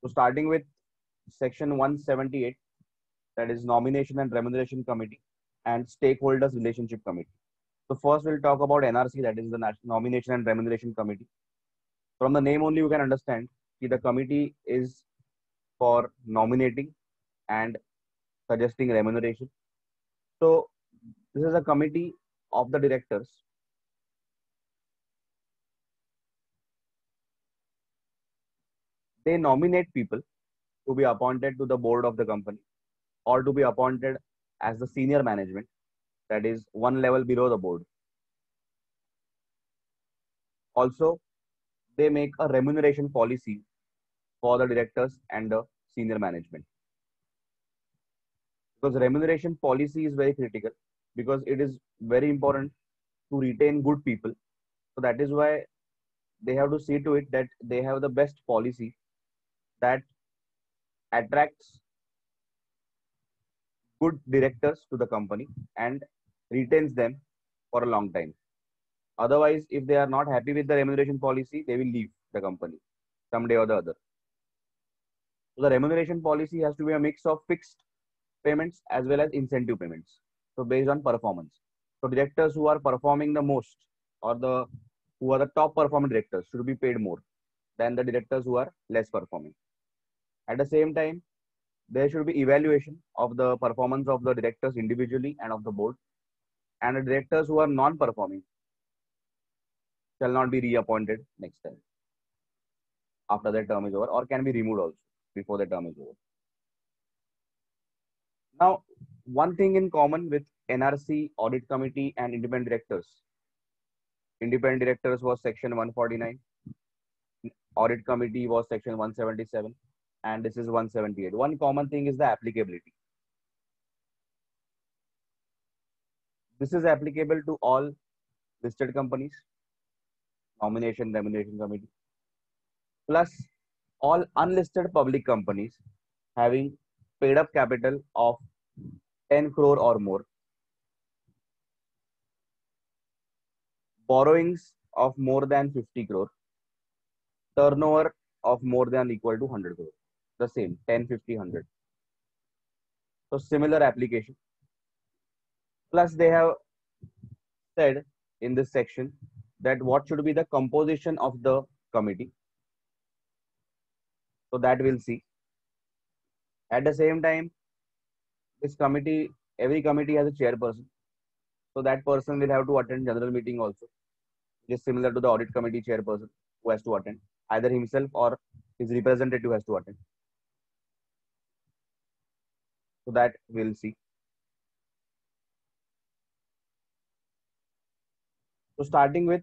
So starting with section 178, that is nomination and remuneration committee and stakeholders relationship committee. So first we'll talk about NRC, that is the nomination and remuneration committee. From the name only you can understand that the committee is for nominating and suggesting remuneration. So this is a committee of the directors. They nominate people to be appointed to the board of the company or to be appointed as the senior management, that is one level below the board. Also, they make a remuneration policy for the directors and the senior management. Because remuneration policy is very critical, because it is very important to retain good people. So that is why they have to see to it that they have the best policy that attracts good directors to the company and retains them for a long time. Otherwise, if they are not happy with the remuneration policy, they will leave the company someday or the other. So the remuneration policy has to be a mix of fixed payments as well as incentive payments. So based on performance. So directors who are performing the most, or the who are the top performing directors, should be paid more than the directors who are less performing. At the same time, there should be evaluation of the performance of the directors individually and of the board. And the directors who are non-performing shall not be reappointed next time after their term is over, or can be removed also before the term is over. Now, one thing in common with NRC, audit committee, and independent directors. Independent directors was section 149. Audit committee was section 177. And this is 178. One common thing is the applicability. This is applicable to all listed companies, nomination, remuneration committee, plus all unlisted public companies having paid up capital of 10 crore or more, borrowings of more than 50 crore, turnover of more than equal to 100 crore. The same, 10, 50, 100. So similar application. Plus they have said in this section that what should be the composition of the committee. So that we'll see. At the same time, this committee, every committee has a chairperson. So that person will have to attend general meeting also, which is similar to the audit committee chairperson who has to attend. Either himself or his representative has to attend. So that we'll see. So starting with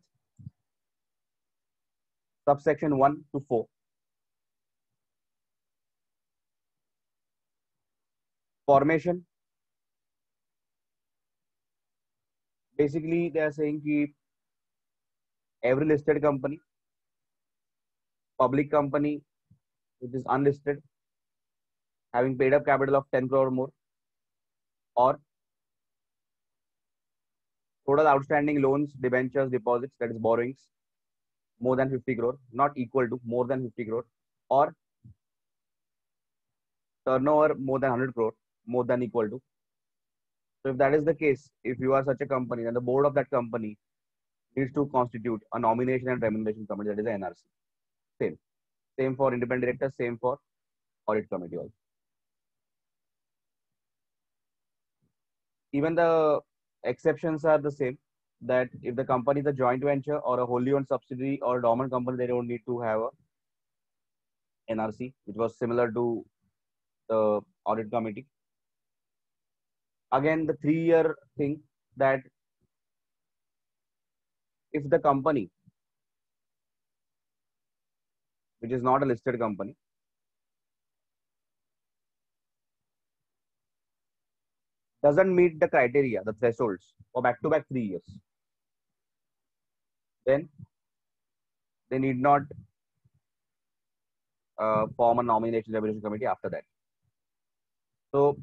subsection 1 to 4. Formation. Basically, they are saying that every listed company, public company which is unlisted, having paid up capital of 10 crore or more, or total outstanding loans, debentures, deposits, that is borrowings, more than 50 crore, not equal to, more than 50 crore, or turnover more than 100 crore, more than equal to. So if that is the case, if you are such a company, then the board of that company needs to constitute a nomination and remuneration committee, that is the NRC. Same. Same for independent directors, same for audit committee also. Even the exceptions are the same, that if the company is a joint venture or a wholly owned subsidiary or a dormant company, they don't need to have a NRC, which was similar to the audit committee. Again, the 3-year thing, that if the company, which is not a listed company, doesn't meet the criteria, the thresholds for back-to-back 3 years, then they need not form a nomination remuneration committee after that. So,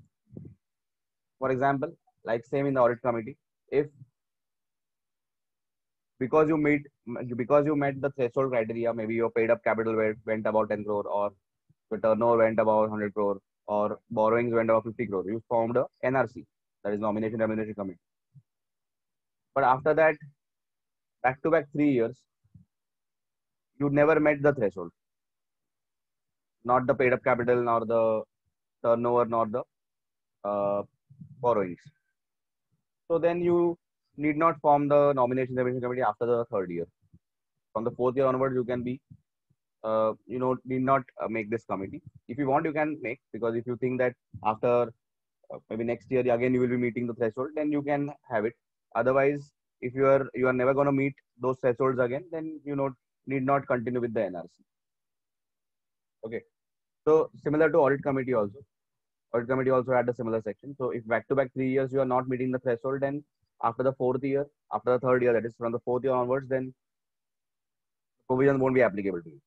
for example, like same in the audit committee, if because you met the threshold criteria, maybe your paid up capital went about 10 crore, or the turnover went about 100 crore or borrowings went about 50 crore, you formed a NRC, that is Nomination Remuneration Committee. But after that, back to back 3 years, you never met the threshold, not the paid up capital, nor the turnover, nor the uh, borrowings. So then you need not form the Nomination Remuneration Committee after the third year. From the fourth year onwards, you can be, need not make this committee. If you want, you can make, because if you think that after maybe next year again you will be meeting the threshold, then you can have it. Otherwise, if you are never going to meet those thresholds again, then need not continue with the NRC. Okay. So similar to audit committee also. Audit committee also had a similar section. So if back to back 3 years you are not meeting the threshold, then after the fourth year, after the third year, that is from the fourth year onwards, then provision won't be applicable to you.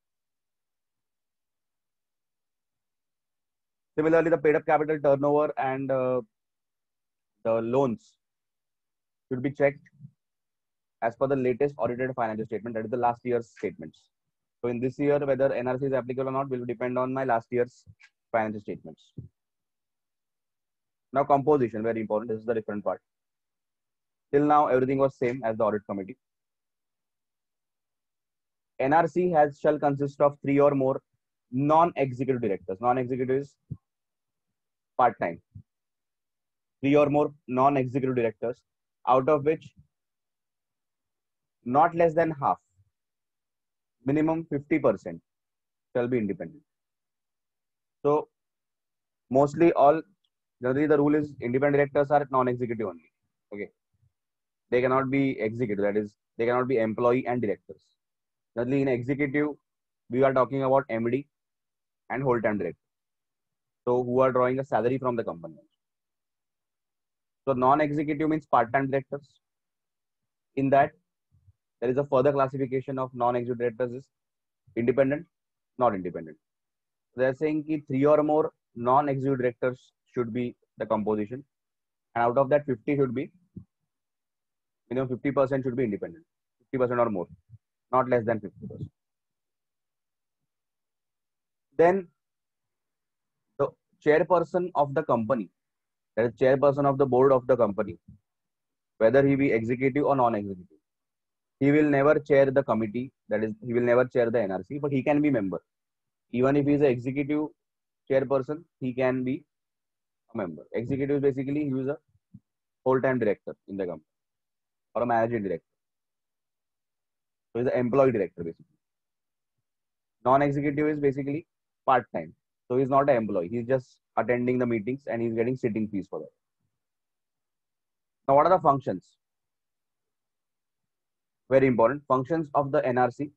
Similarly, the paid up capital, turnover, and the loans should be checked as per the latest audited financial statement, that is the last year's statements. So in this year, whether NRC is applicable or not will depend on my last year's financial statements. Now composition, very important. This is the different part. Till now, everything was same as the audit committee. NRC shall consist of 3 or more non-executive directors. Non-executive is part-time. 3 or more non-executive directors, out of which not less than half, minimum 50%, shall be independent. So mostly generally the rule is independent directors are non-executive only. Okay. They cannot be executive, that is, they cannot be employee and directors. Generally in executive, we are talking about MD and whole-time director. So who are drawing a salary from the company. So non-executive means part-time directors. In that, there is a further classification of non-executive directors is independent, not independent. They are saying that 3 or more non-executive directors should be the composition, and out of that 50 should be, minimum 50% should be independent, 50% or more, not less than 50%. Then the chairperson of the company, that is chairperson of the board of the company, whether he be executive or non-executive, he will never chair the committee, that is, he will never chair the NRC, but he can be member. Even if he is an executive chairperson, he can be a member. Executive is basically he is a whole-time director in the company or a managing director. So he's an employee director basically. Non-executive is basically part-time. So he's not an employee. He's just attending the meetings and he's getting sitting fees for that. Now, what are the functions? Very important. Functions of the NRC.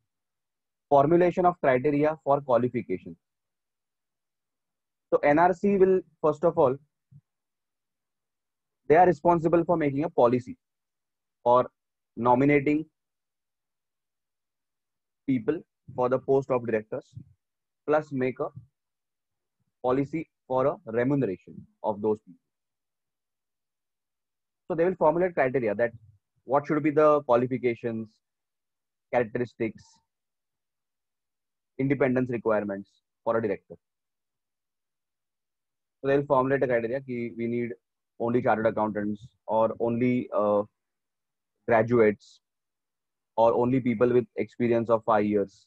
Formulation of criteria for qualification. So NRC will, first of all, they are responsible for making a policy or nominating people for the post of directors, plus make a policy for a remuneration of those people. So they will formulate criteria that what should be the qualifications, characteristics, independence requirements for a director. So they will formulate a criteria that we need only chartered accountants or only graduates or only people with experience of 5 years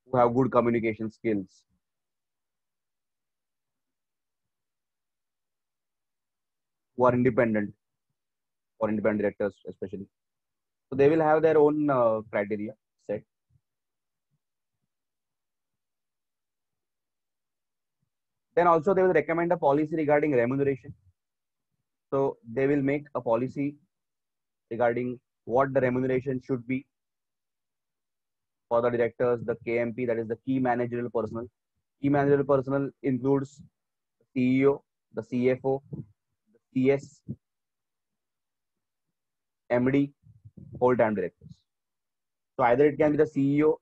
who have good communication skills, who are independent, or independent directors especially. So they will have their own criteria set. Then also they will recommend a policy regarding remuneration. So they will make a policy regarding what the remuneration should be for the directors, the KMP, that is the key managerial personnel. Key managerial personnel includes the CEO, the CFO, the CS, MD, whole-time directors. So either it can be the CEO,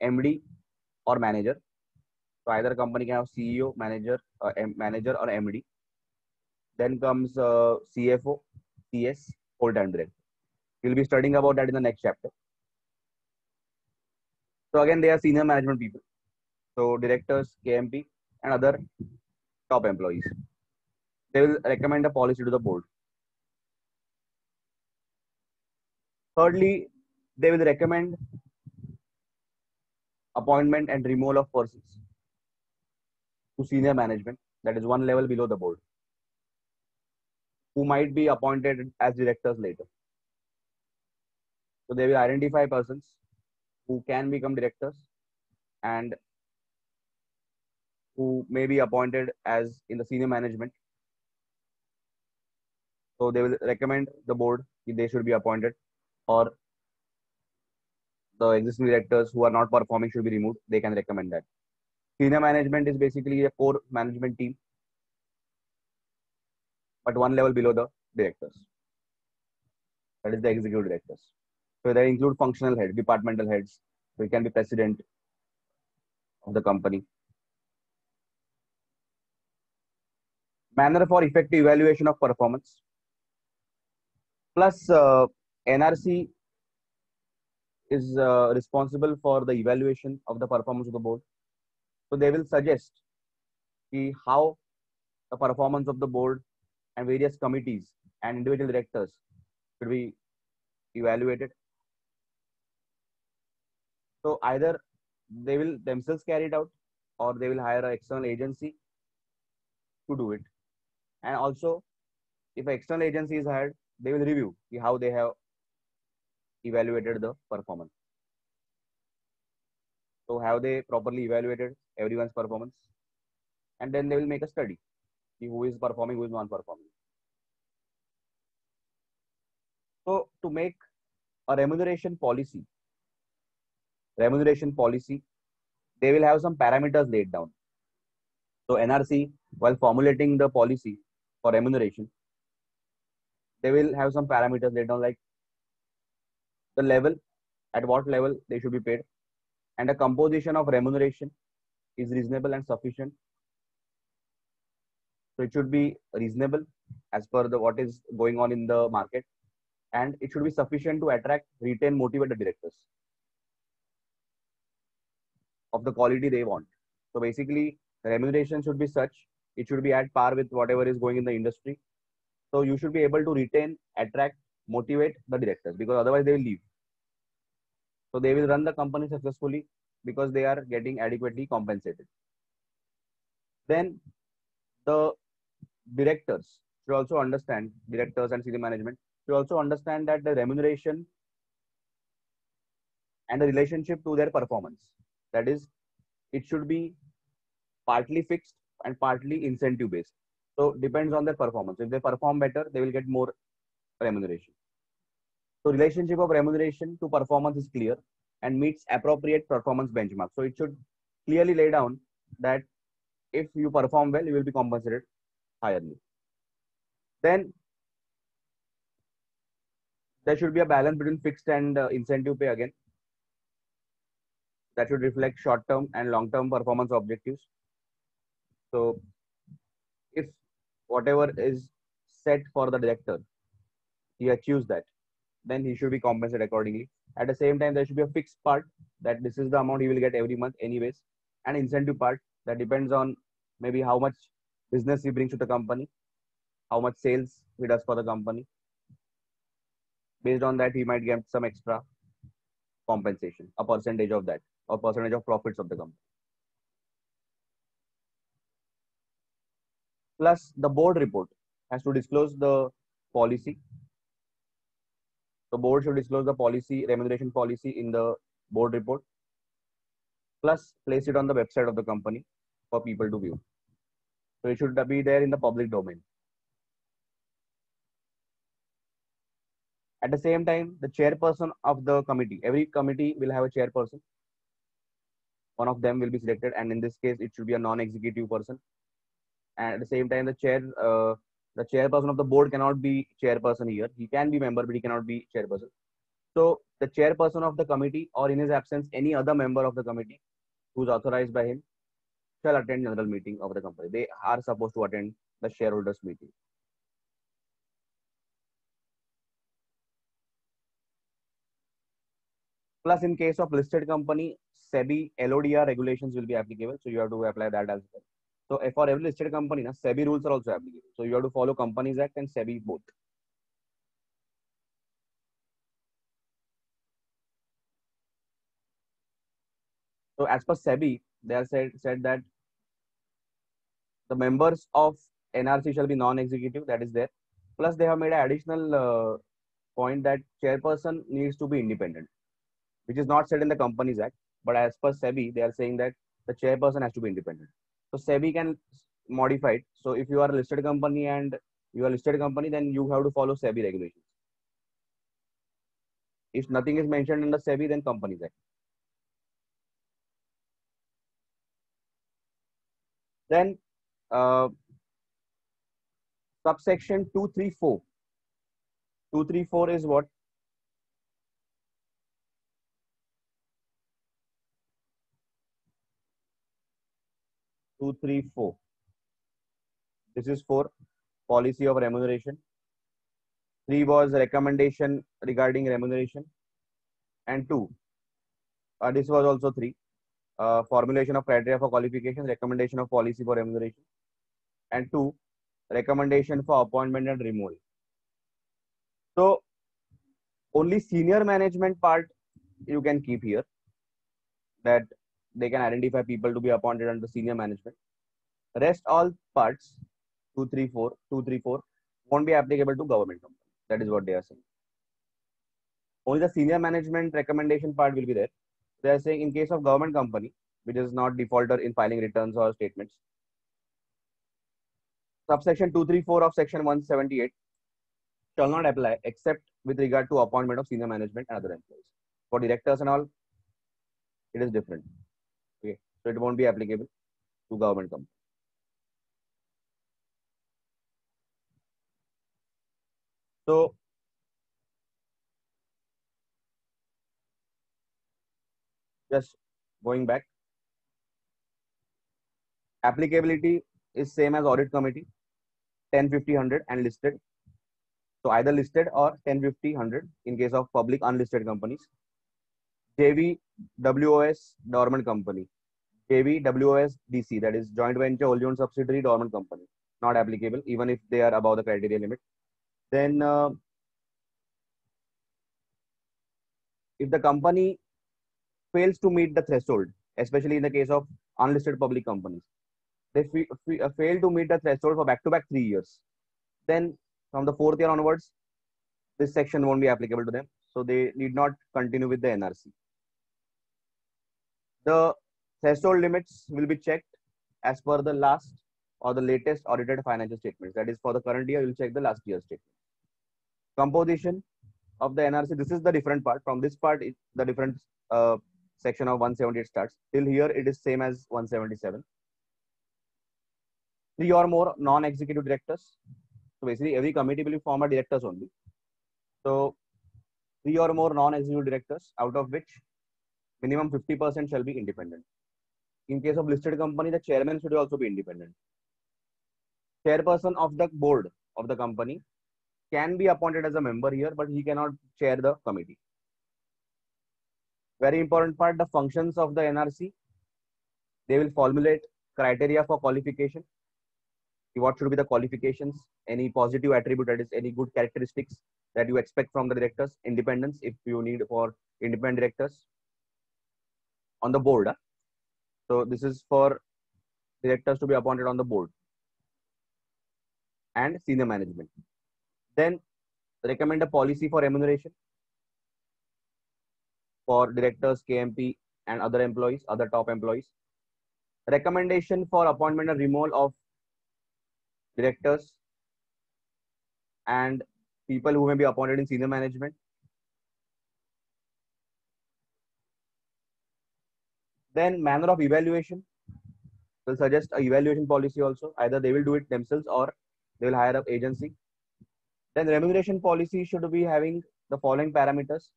MD, or manager. So either company can have CEO, manager or MD. Then comes CFO, CS, whole-time director. We'll be studying about that in the next chapter. So again, they are senior management people. So directors, KMP, and other top employees. They will recommend a policy to the board. Thirdly, they will recommend appointment and removal of persons to senior management, that is one level below the board, who might be appointed as directors later. So they will identify persons who can become directors and who may be appointed as in the senior management. So they will recommend the board if they should be appointed, or the existing directors who are not performing should be removed. They can recommend that. Senior management is basically a core management team, but one level below the directors. That is the executive directors. So they include functional heads, departmental heads. So it can be president of the company. Manner for effective evaluation of performance. Plus, NRC is responsible for the evaluation of the performance of the board. So they will suggest how the performance of the board and various committees and individual directors should be evaluated. So either they will themselves carry it out, or they will hire an external agency to do it. And also, if an external agency is hired, they will review how they have evaluated the performance. So have they properly evaluated everyone's performance? And then they will make a study, who is performing, who is not performing. So to make a remuneration policy, they will have some parameters laid down. So NRC, while formulating the policy for remuneration, they will have some parameters laid down, like the level, at what level they should be paid, and the composition of remuneration is reasonable and sufficient. So it should be reasonable as per the what is going on in the market, and it should be sufficient to attract, retain, motivate the directors of the quality they want. So basically, the remuneration should be such, it should be at par with whatever is going in the industry. So you should be able to retain, attract, motivate the directors, because otherwise they will leave. So they will run the company successfully because they are getting adequately compensated. Then the directors should also understand, directors and senior management should also understand that the remuneration and the relationship to their performance, that is, it should be partly fixed and partly incentive based. So depends on their performance. If they perform better, they will get more remuneration. So relationship of remuneration to performance is clear and meets appropriate performance benchmark. So it should clearly lay down that if you perform well, you will be compensated higherly. Then there should be a balance between fixed and incentive pay again. That should reflect short-term and long-term performance objectives. So if whatever is set for the director, he achieves that, then he should be compensated accordingly. At the same time, there should be a fixed part that this is the amount he will get every month anyways, and incentive part that depends on maybe how much business he brings to the company, how much sales he does for the company. Based on that, he might get some extra compensation, a percentage of that, or percentage of profits of the company. Plus, the board report has to disclose the policy. The board should disclose the policy, remuneration policy, in the board report. Plus, place it on the website of the company for people to view. So it should be there in the public domain. At the same time, the chairperson of the committee, every committee will have a chairperson. One of them will be selected, and in this case, it should be a non-executive person. And at the same time, the chairperson of the board cannot be chairperson here. He can be member, but he cannot be chairperson. So the chairperson of the committee, or in his absence, any other member of the committee who's authorized by him, shall attend general meeting of the company. They are supposed to attend the shareholders meeting. Plus, in case of listed company, SEBI LODR regulations will be applicable. So you have to apply that as well. So for every listed company, SEBI rules are also applicable. So you have to follow Companies Act and SEBI both. So as per SEBI, they are said that the members of NRC shall be non-executive. That is there. Plus, they have made an additional point that chairperson needs to be independent, which is not said in the Companies Act. But as per SEBI, they are saying that the chairperson has to be independent. So SEBI can modify it. So if you are a listed company and you are a listed company, then you have to follow SEBI regulations. If nothing is mentioned in the SEBI, then Companies Act. Then subsection 234. 234 is what? Two, three, four. This is for policy of remuneration. 3 was recommendation regarding remuneration. And 2, this was also 3. Formulation of criteria for qualification, recommendation of policy for remuneration. And 2, recommendation for appointment and removal. So only senior management part you can keep here, that they can identify people to be appointed under senior management. Rest all parts 234 won't be applicable to government company. That is what they are saying. Only the senior management recommendation part will be there. They are saying in case of government company, which is not defaulter in filing returns or statements, subsection 234 of section 178 shall not apply except with regard to appointment of senior management and other employees. For directors and all, it is different. Okay, so it won't be applicable to government company. So just going back, applicability is same as audit committee, 10, 50, 100 and listed. So either listed or 10, 50, 100 in case of public unlisted companies. JV, WOS, dormant company. JV, WOS, DC, that is joint venture, wholly owned subsidiary, dormant company. Not applicable, even if they are above the criteria limit. Then, if the company fails to meet the threshold, especially in the case of unlisted public companies, they fail to meet the threshold for back-to-back 3 years, then from the 4th year onwards, this section won't be applicable to them. So they need not continue with the NRC. The threshold limits will be checked as per the last or the latest audited financial statements. That is, for the current year, you'll check the last year's statement. Composition of the NRC. This is the different part. From this part, the different section of 178 starts. Till here, it is same as 177. 3 or more non-executive directors. So basically, every committee will be formed by directors only. So 3 or more non-executive directors, out of which minimum 50% shall be independent. In case of listed company, the chairman should also be independent. Chairperson of the board of the company can be appointed as a member here, but he cannot chair the committee. Very important part, the functions of the NRC. They will formulate criteria for qualification. What should be the qualifications? Any positive attribute, that is any good characteristics that you expect from the directors. Independence, if you need for independent directors on the board. So this is for directors to be appointed on the board and senior management. Then recommend a policy for remuneration for directors, KMP and other employees, other top employees. Recommendation for appointment and removal of directors and people who may be appointed in senior management. Then manner of evaluation. Will suggest a evaluation policy also. Either they will do it themselves or they will hire an agency. Then remuneration policy should be having the following parameters.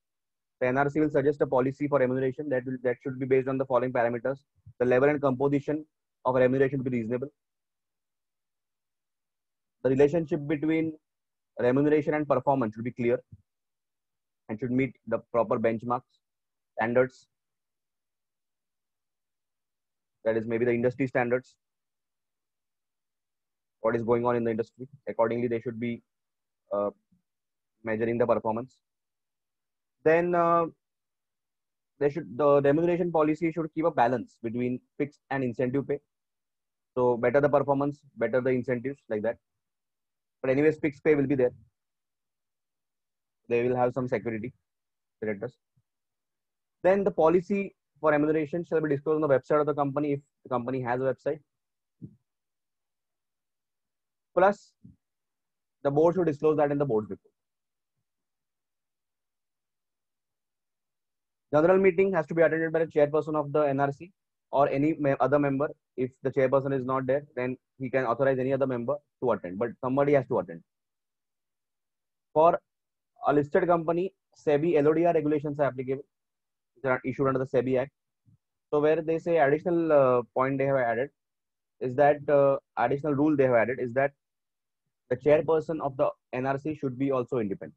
The NRC will suggest a policy for remuneration that should be based on the following parameters. The level and composition of remuneration should be reasonable. The relationship between remuneration and performance should be clear and should meet the proper benchmarks, standards. that is maybe the industry standards, what is going on in the industry. Accordingly, they should be measuring the performance. Then the remuneration policy should keep a balance between fixed and incentive pay. So better the performance, better the incentives, like that. But anyways, fixed pay will be there. They will have some security, directors. Then the policy for remuneration shall be disclosed on the website of the company if the company has a website. Plus, the board should disclose that in the board's report. General meeting has to be attended by the chairperson of the NRC or any other member. If the chairperson is not there, then he can authorize any other member to attend, but somebody has to attend. For a listed company, SEBI LODR regulations are applicable. They are issued under the SEBI Act. So where they say additional point they have added is that additional rule they have added is that the chairperson of the NRC should be also independent.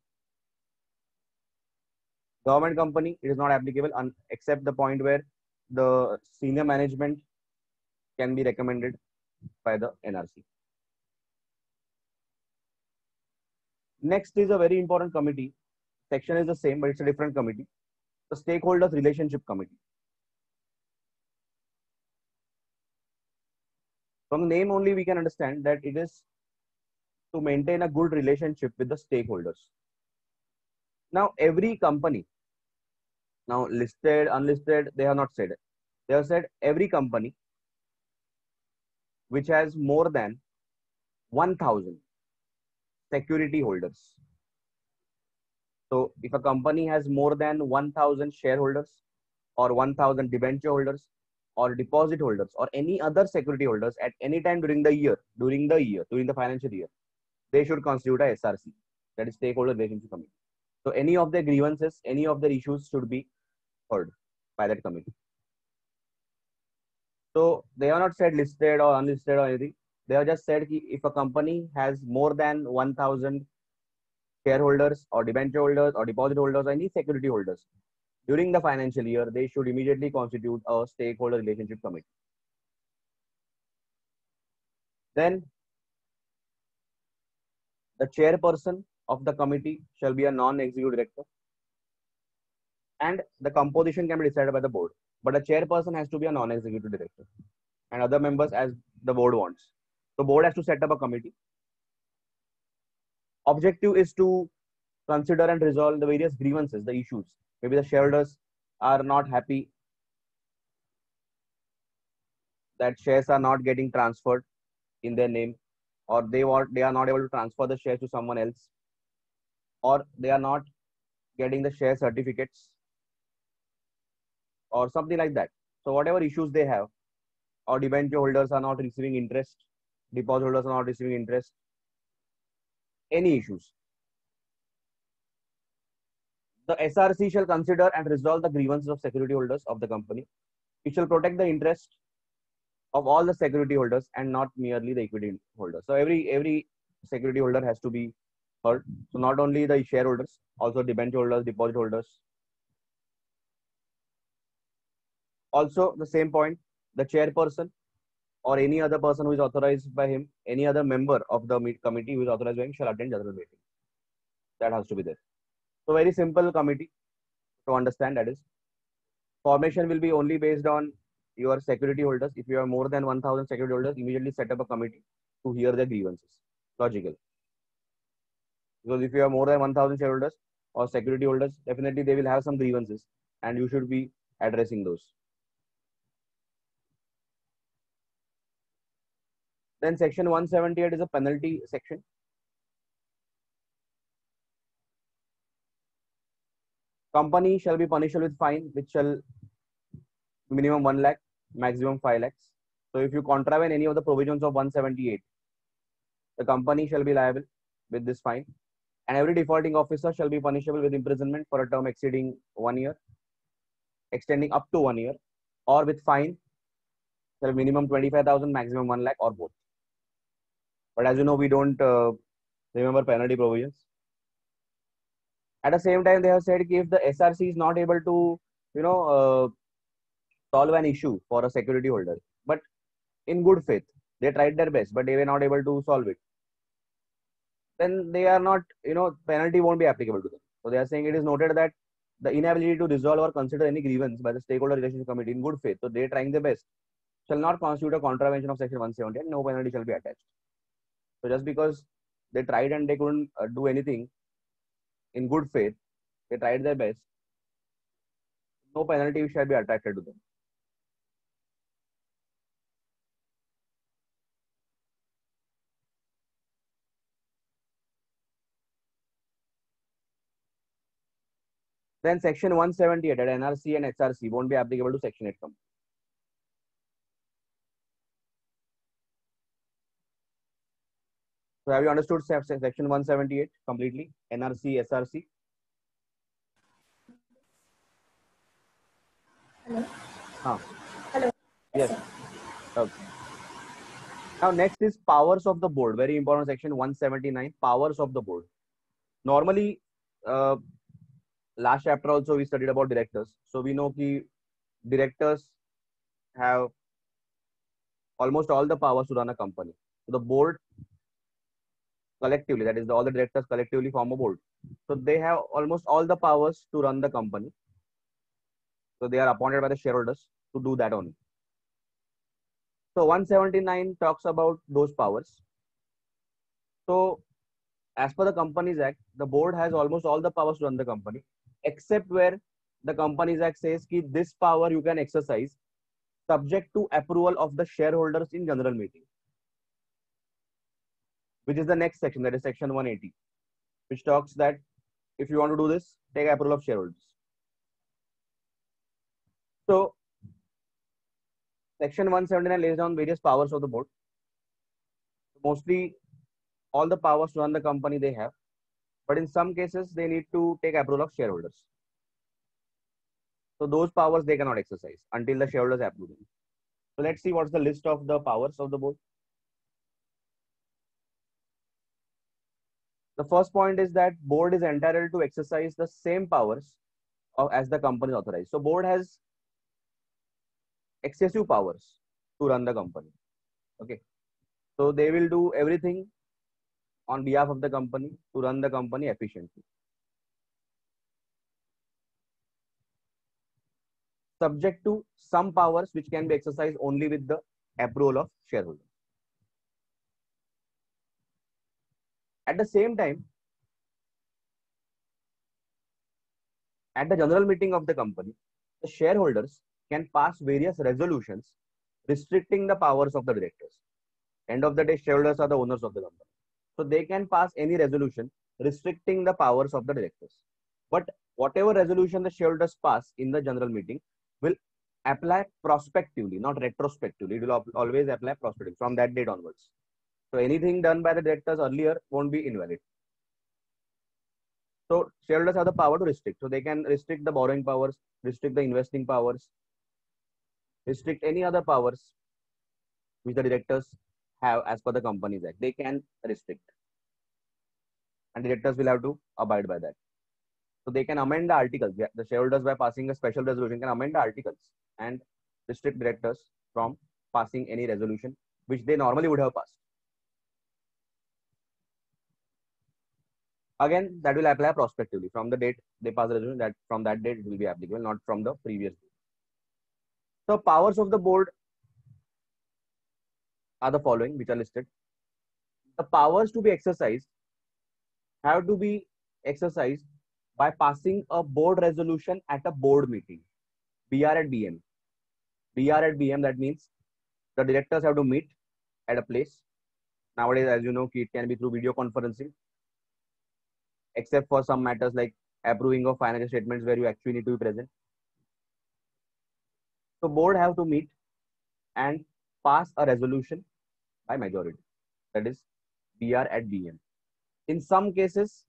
Government company, it is not applicable except the point where the senior management can be recommended by the NRC. Next is a very important committee. Section is the same, but it's a different committee. The Stakeholders Relationship Committee. From the name only, we can understand that it is to maintain a good relationship with the stakeholders. Now, every company, now listed, unlisted, they have not said it. They have said every company which has more than 1,000 security holders. So if a company has more than 1,000 shareholders or 1,000 debenture holders or deposit holders or any other security holders at any time during the financial year, they should constitute a SRC, that is Stakeholder Relationship Committee. So any of their grievances, any of their issues should be heard by that committee. So they have not said listed or unlisted or anything. They have just said if a company has more than 1,000 shareholders or debenture holders or deposit holders or any security holders during the financial year, they should immediately constitute a Stakeholder Relationship Committee. Then the chairperson of the committee shall be a non-executive director, and the composition can be decided by the board. But a chairperson has to be a non-executive director and other members as the board wants. The board has to set up a committee. Objective is to consider and resolve the various grievances, the issues. Maybe the shareholders are not happy that shares are not getting transferred in their name, or they are not able to transfer the shares to someone else, or they are not getting the share certificates or something like that. So whatever issues they have, or debenture holders are not receiving interest, deposit holders are not receiving interest, any issues, the SRC shall consider and resolve the grievances of security holders of the company. It shall protect the interest of all the security holders and not merely the equity holders. So every security holder has to be heard. So not only the shareholders, also debenture holders, deposit holders. Also the same point, the chairperson or any other person who is authorized by him, any other member of the committee who is authorized by him shall attend general meeting. That has to be there. So very simple committee to understand, that is. Formation will be only based on your security holders. If you have more than 1,000 security holders, immediately set up a committee to hear their grievances. Logical. Because if you have more than 1,000 shareholders or security holders, definitely they will have some grievances and you should be addressing those. Then section 178 is a penalty section. Company shall be punished with fine, which shall minimum 1 lakh, maximum 5 lakhs. So if you contravene any of the provisions of 178, the company shall be liable with this fine. And every defaulting officer shall be punishable with imprisonment for a term exceeding 1 year, extending up to 1 year, or with fine shall be minimum 25,000, maximum 1 lakh, or both. But as you know, we don't remember penalty provisions. At the same time, they have said if the SRC is not able to, solve an issue for a security holder, but in good faith, they tried their best, but they were not able to solve it, then they are not, penalty won't be applicable to them. So they are saying it is noted that the inability to resolve or consider any grievance by the stakeholder relations committee in good faith, so they are trying their best, shall not constitute a contravention of section 170 and no penalty shall be attached. So just because they tried and they couldn't do anything in good faith, they tried their best, no penalty shall be attached to them. Then section 178 at NRC and SRC won't be applicable to section 8 company. So have you understood section 178 completely? NRC, SRC? Hello. Huh. Hello. Yes. Okay. Now next is powers of the board. Very important section 179, powers of the board. Normally, last chapter also we studied about directors. So we know that directors have almost all the powers to run a company. So the board collectively, that is all the directors collectively form a board. So they have almost all the powers to run the company. So they are appointed by the shareholders to do that only. So 179 talks about those powers. So as per the Companies Act, the board has almost all the powers to run the company, except where the Companies Act says that this power you can exercise subject to approval of the shareholders in general meeting, which is the next section, that is section 180, which talks that if you want to do this, take approval of shareholders. So section 179 lays down various powers of the board. Mostly all the powers to run the company they have, but in some cases they need to take approval of shareholders. So those powers they cannot exercise until the shareholders approve them. So let's see what's the list of the powers of the board. The first point is that board is entitled to exercise the same powers as the company authorized. So board has excessive powers to run the company. Okay. So they will do everything on behalf of the company to run the company efficiently, subject to some powers which can be exercised only with the approval of shareholders. At the same time, at the general meeting of the company, the shareholders can pass various resolutions restricting the powers of the directors. End of the day, shareholders are the owners of the company. So they can pass any resolution restricting the powers of the directors. But whatever resolution the shareholders pass in the general meeting will apply prospectively, not retrospectively. It will always apply prospectively from that date onwards. So anything done by the directors earlier won't be invalid. So shareholders have the power to restrict. So they can restrict the borrowing powers, restrict the investing powers, restrict any other powers which the directors have as per the Companies Act. They can restrict. And directors will have to abide by that. So they can amend the articles. The shareholders, by passing a special resolution, can amend the articles and restrict directors from passing any resolution which they normally would have passed. Again, that will apply prospectively from the date they pass the resolution. That from that date it will be applicable, not from the previous date. So powers of the board are the following, which are listed. The powers to be exercised have to be exercised by passing a board resolution at a board meeting, BR at BM. BR at BM, that means the directors have to meet at a place. Nowadays, as you know, it can be through video conferencing, except for some matters like approving of financial statements where you actually need to be present. So board have to meet and pass a resolution by majority, that is BR at BM. In some cases,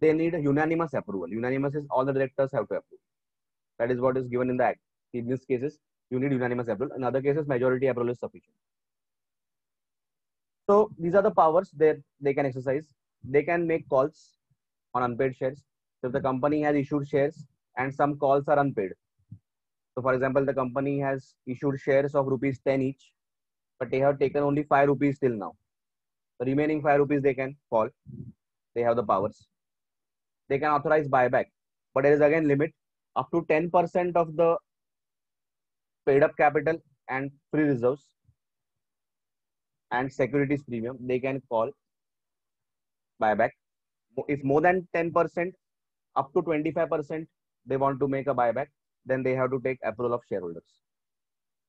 they need a unanimous approval. Unanimous is all the directors have to approve. That is what is given in the act. In these cases, you need unanimous approval. In other cases, majority approval is sufficient. So these are the powers that they can exercise. They can make calls on unpaid shares. So if the company has issued shares and some calls are unpaid, So for example, the company has issued shares of rupees 10 each, but they have taken only 5 rupees till now. The remaining 5 rupees they can call. They have the powers. They can authorize buyback, but there is again limit up to 10% of the paid up capital and free reserves and securities premium. They can call buyback. If more than 10%, up to 25%, they want to make a buyback, then they have to take approval of shareholders.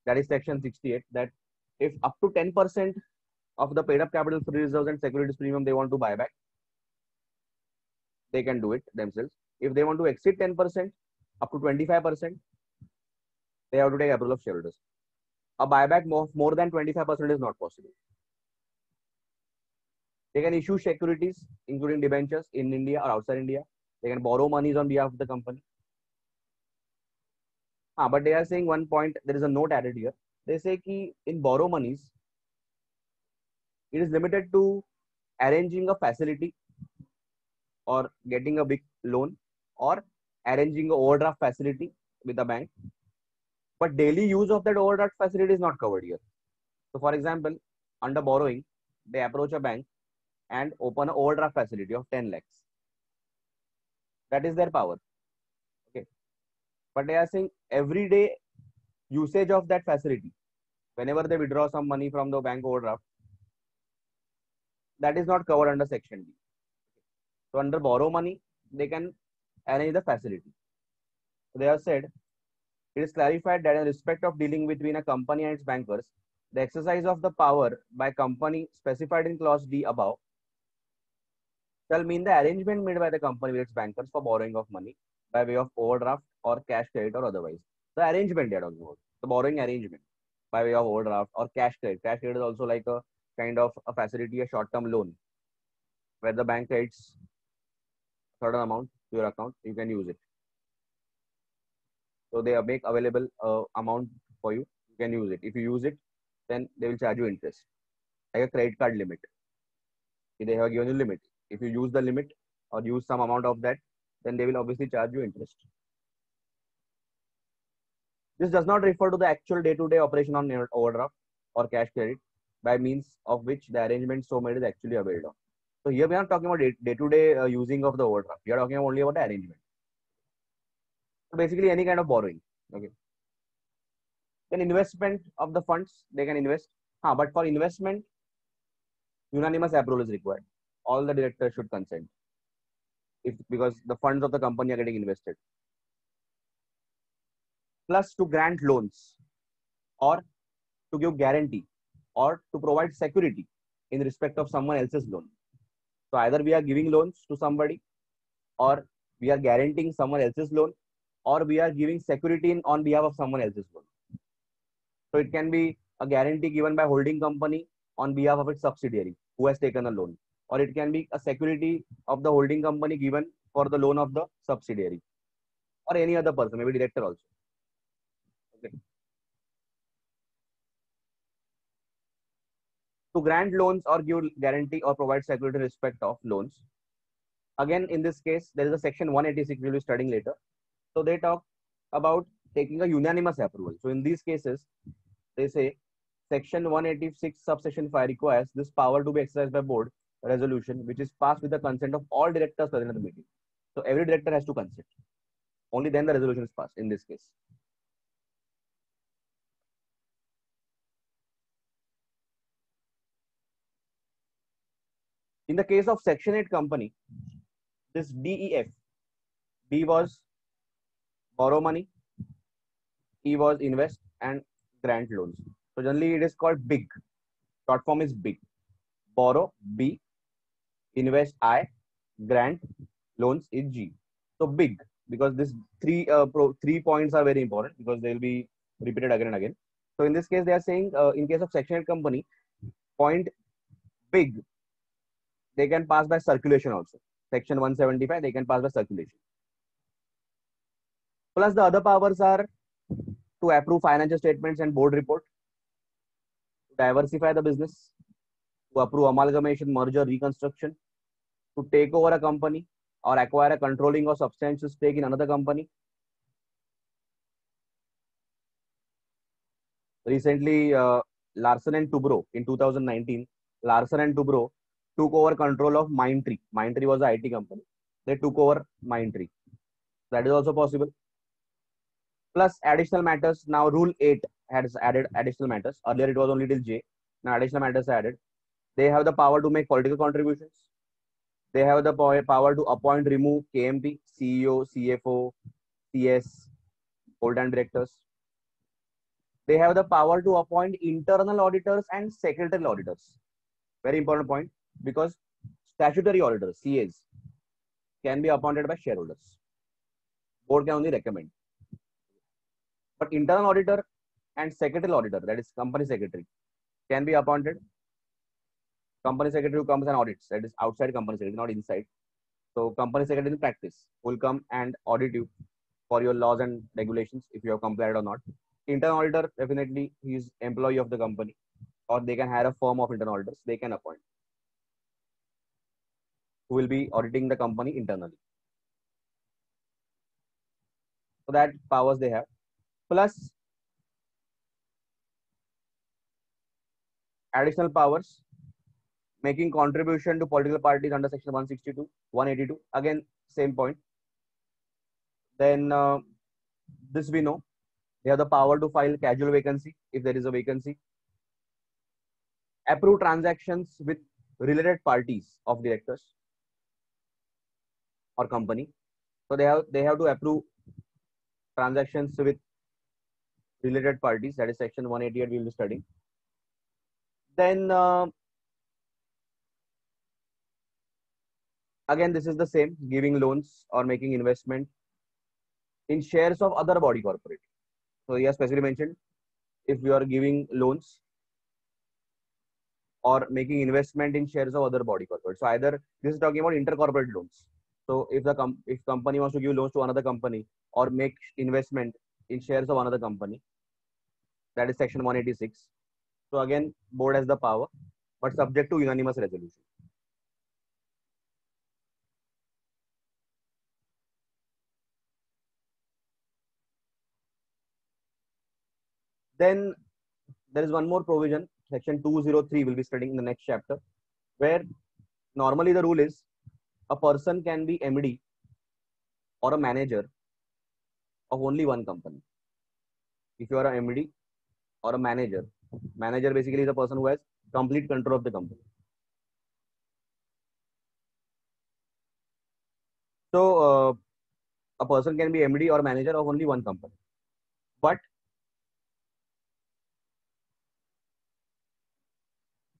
That is section 68. That if up to 10% of the paid up capital, free reserves, and securities premium they want to buy back, they can do it themselves. If they want to exceed 10%, up to 25%, they have to take approval of shareholders. A buyback more than 25% is not possible. They can issue securities, including debentures, in India or outside India. They can borrow monies on behalf of the company. But they are saying one point, there is a note added here. They say कि in borrow monies, it is limited to arranging a facility or getting a big loan or arranging an overdraft facility with a bank. But daily use of that overdraft facility is not covered here. So for example, under borrowing, they approach a bank and open an overdraft facility of 10 lakhs. That is their power. Okay. But they are saying everyday usage of that facility, whenever they withdraw some money from the bank overdraft, that is not covered under section D. So under borrow money, they can arrange the facility. So they have said, it is clarified that in respect of dealing between a company and its bankers, the exercise of the power by company specified in clause D above shall mean the arrangement made by the company with its bankers for borrowing of money by way of overdraft or cash credit or otherwise. The arrangement they are talking about, the borrowing arrangement by way of overdraft or cash credit. Cash credit is also like a kind of a facility, a short-term loan, where the bank credits certain amount to your account, you can use it. So they make available amount for you, you can use it. If you use it, then they will charge you interest, like a credit card limit. They have given you limit. If you use the limit or use some amount of that, then they will obviously charge you interest. This does not refer to the actual day-to-day operation on overdraft or cash credit by means of which the arrangement so made is actually availed of. So here we are not talking about day-to-day using of the overdraft. We are talking only about the arrangement. So basically any kind of borrowing. Okay. Then investment of the funds, they can invest. But for investment, unanimous approval is required. All the directors should consent, because the funds of the company are getting invested. Plus to grant loans or to give guarantee or to provide security in respect of someone else's loan. So either we are giving loans to somebody, or we are guaranteeing someone else's loan, or we are giving security on behalf of someone else's loan. So it can be a guarantee given by holding company on behalf of its subsidiary who has taken a loan, or it can be a security of the holding company given for the loan of the subsidiary, or any other person, maybe director also. Okay. To grant loans or give guarantee or provide security in respect of loans. Again, in this case, there is a section 186 we'll be studying later. So they talk about taking a unanimous approval. So in these cases, they say section 186 subsection 5 requires this power to be exercised by board resolution, which is passed with the consent of all directors present at the meeting. So every director has to consent. Only then the resolution is passed in this case. In the case of section 8 company, this DEF, D was borrow money, E was invest, and grant loans. So generally it is called BIG. Short form is BIG. Borrow B, invest I, grant loans is G. So BIG, because this three points are very important because they will be repeated again and again. So in this case, they are saying in case of section 8 company, point BIG, they can pass by circulation also. Section 175, they can pass by circulation. Plus the other powers are to approve financial statements and board report, to diversify the business, to approve amalgamation, merger, reconstruction, to take over a company or acquire a controlling or substantial stake in another company, Recently, Larsen and Toubro in 2019, Larsen and Toubro took over control of Mindtree. Mindtree was an IT company. They took over Mindtree. That is also possible. Plus additional matters. Now Rule 8 has added additional matters. Earlier it was only till J. Now additional matters are added. They have the power to make political contributions. They have the power to appoint, remove KMP, CEO, CFO, CS, full-time directors. They have the power to appoint internal auditors and secretarial auditors. Very important point, because statutory auditors, CAs, can be appointed by shareholders. Board can only recommend. But internal auditor and secretarial auditor, that is company secretary, can be appointed. Company secretary who comes and audits, that is outside company secretary, not inside. So company secretary in practice will come and audit you for your laws and regulations if you have complied or not. Internal auditor, definitely he is employee of the company, or they can hire a firm of internal auditors. They can appoint who will be auditing the company internally. So that powers they have. Plus additional powers, making contribution to political parties under section 162, 182. Again, same point. Then this we know. They have the power to file casual vacancy if there is a vacancy. Approve transactions with related parties of directors or company. So they have to approve transactions with related parties. That is section 188 we will be studying. Then again, this is the same, giving loans or making investment in shares of other body corporate. So he has specifically mentioned if you are giving loans or making investment in shares of other body corporate. So either this is talking about intercorporate loans. So if the if company wants to give loans to another company or make investment in shares of another company, that is section 186. So again, board has the power, but subject to unanimous resolution. Then there is one more provision, section 203 will be studying in the next chapter, where normally the rule is a person can be MD or a manager of only one company. If you are a MD or a manager, manager basically is a person who has complete control of the company. So a person can be MD or manager of only one company. But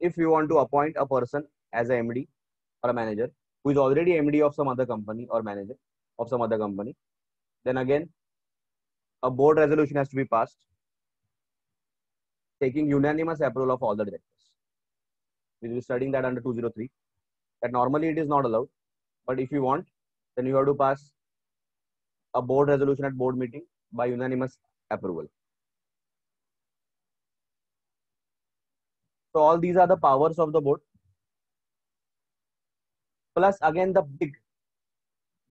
if you want to appoint a person as a MD or a manager who is already MD of some other company or manager of some other company, then again a board resolution has to be passed taking unanimous approval of all the directors. We will be studying that under 203. That normally it is not allowed, but if you want, then you have to pass a board resolution at board meeting by unanimous approval. So all these are the powers of the board. Plus again the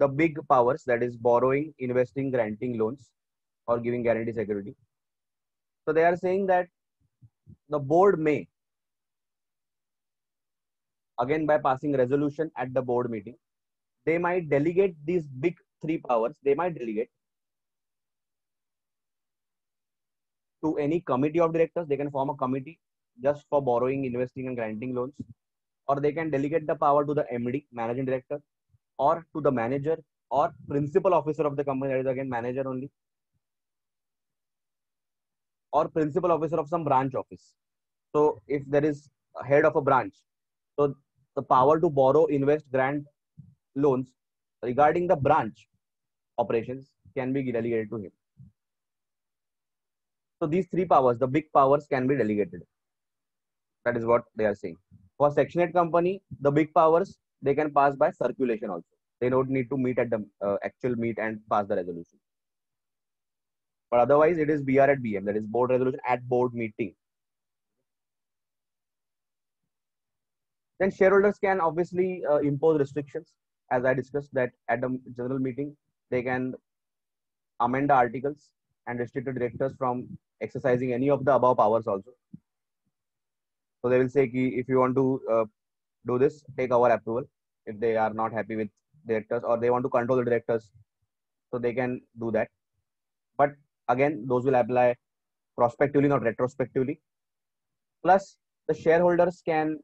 big powers, that is borrowing, investing, granting loans, or giving guarantee security. So they are saying that the board may, again by passing resolution at the board meeting, they might delegate these big three powers. They might delegate to any committee of directors. They can form a committee just for borrowing, investing, and granting loans, or they can delegate the power to the MD, managing director, or to the manager or principal officer of the company. That is again manager only, or principal officer of some branch office. So if there is a head of a branch, so the power to borrow, invest, grant loans regarding the branch operations can be delegated to him. So these three powers, the big powers, can be delegated. That is what they are saying. For Section 8 company, the big powers, they can pass by circulation also. They don't need to meet at the actual meet and pass the resolution. But otherwise, it is BR at BM, that is board resolution at board meeting. Then shareholders can obviously impose restrictions, as I discussed that at the general meeting, they can amend the articles and restricted directors from exercising any of the above powers also. So they will say if you want to do this, take our approval. If they are not happy with directors or they want to control the directors, so they can do that. But again, those will apply prospectively, not retrospectively. Plus, the shareholders can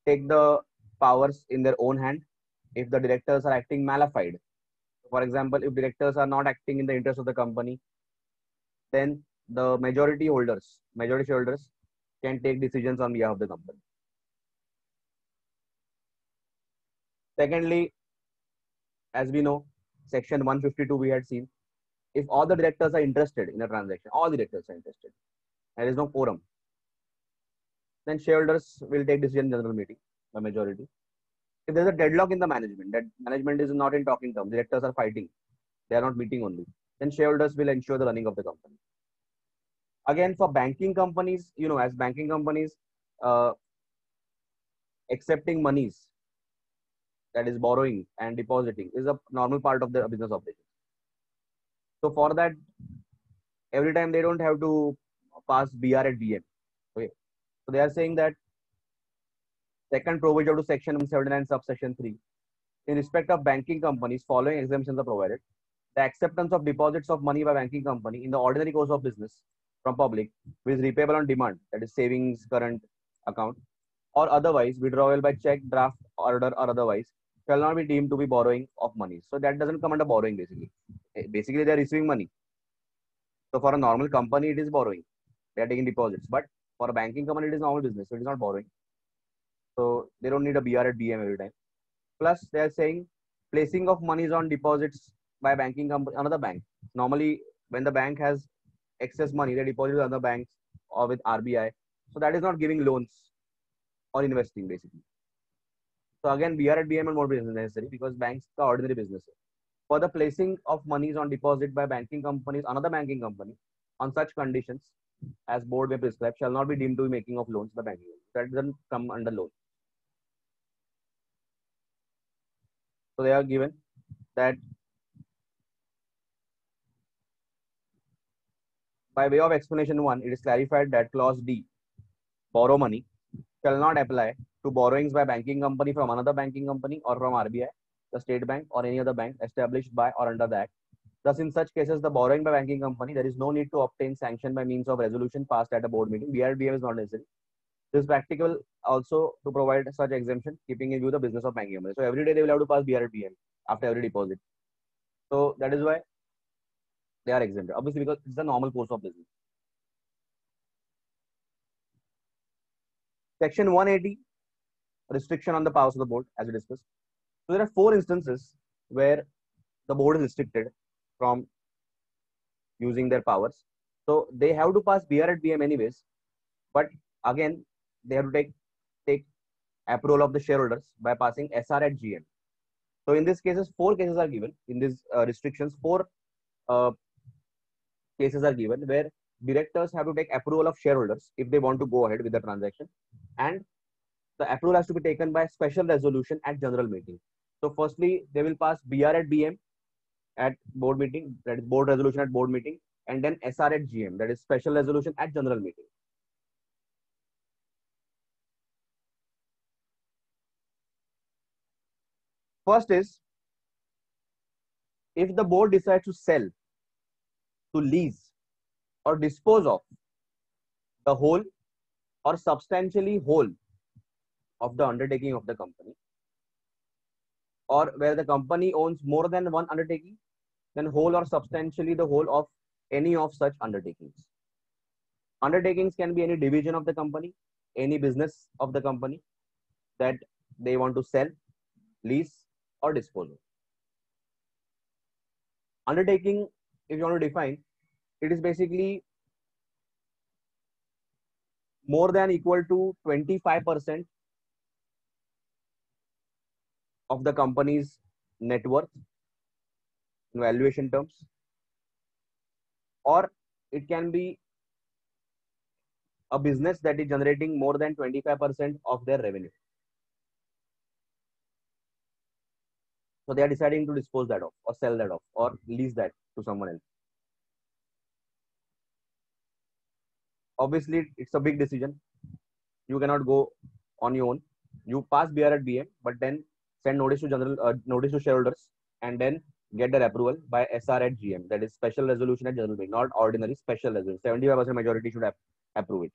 take the powers in their own hand if the directors are acting malified. For example, if directors are not acting in the interest of the company, then the majority shareholders can take decisions on behalf of the company. Secondly, as we know, section 152 we had seen, if all the directors are interested in a transaction, all the directors are interested, there is no quorum, then shareholders will take decision in general meeting by majority. If there's a deadlock in the management, that management is not in talking terms, directors are fighting, they are not meeting only, then shareholders will ensure the running of the company. Again, for banking companies, as banking companies, accepting monies, that is borrowing and depositing, is a normal part of the business operation. So for that, every time they don't have to pass BR at BM. Okay. So they are saying that second provision to section 179 subsection 3, in respect of banking companies, following exemptions are provided. The acceptance of deposits of money by banking company in the ordinary course of business from public, which is repayable on demand, that is savings current account, or otherwise withdrawal by check, draft, order, or otherwise, shall not be deemed to be borrowing of money. So that doesn't come under borrowing basically. Basically, they are receiving money. So for a normal company, it is borrowing. They are taking deposits. But for a banking company, it is normal business. So it is not borrowing. So they don't need a BR at BM every time. Plus, they are saying placing of monies on deposits by banking company, another bank. Normally, when the bank has excess money, they deposit with other banks or with RBI. So that is not giving loans or investing basically. So again, BR at BM and more business necessary because banks are ordinary businesses. For the placing of monies on deposit by banking companies, another banking company, on such conditions as board may prescribe, shall not be deemed to be making of loans by banking. That doesn't come under loan. So they are given that by way of explanation 1, it is clarified that clause D, borrow money, shall not apply to borrowings by banking company from another banking company or from RBI, the state bank, or any other bank established by or under the act. Thus, in such cases, the borrowing by banking company, there is no need to obtain sanction by means of resolution passed at a board meeting. BRBM is not necessary. This is practical also to provide such exemption, keeping in view the business of banking company. So every day they will have to pass BRBM after every deposit. So that is why they are exempted. Obviously, because it's the normal course of business. Section 180, restriction on the powers of the board, as we discussed. So there are 4 instances where the board is restricted from using their powers. So they have to pass BR at BM anyways, but again, they have to take approval of the shareholders by passing SR at GM. So in these cases, 4 cases are given. In these restrictions, 4 cases are given where directors have to take approval of shareholders if they want to go ahead with the transaction, and the approval has to be taken by special resolution at general meeting. So firstly, they will pass BR at BM at board meeting, that is board resolution at board meeting, and then SR at GM, that is special resolution at general meeting. First is, if the board decides to sell, to lease, or dispose of the whole or substantially whole of the undertaking of the company, or where the company owns more than one undertaking, then whole or substantially the whole of any of such undertakings. Undertakings can be any division of the company, any business of the company that they want to sell, lease, or dispose of. Undertaking, if you want to define, it is basically more than equal to 25% of the company's net worth in valuation terms, or it can be a business that is generating more than 25% of their revenue. So they are deciding to dispose that off, or sell that off, or lease that to someone else. Obviously, it's a big decision. You cannot go on your own. You pass BR at BM, but then send notice to shareholders, and then get their approval by SR at GM. That is special resolution at general meeting, not ordinary, special resolution. 75% majority should approve it.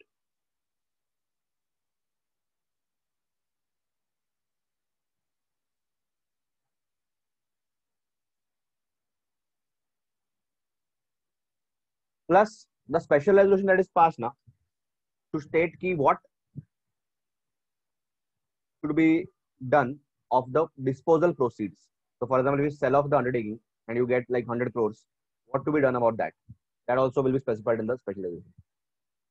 Plus the special resolution that is passed now to state key what should be done of the disposal proceeds. So, for example, if you sell off the undertaking and you get like 100 crores, what to be done about that? That also will be specified in the special resolution.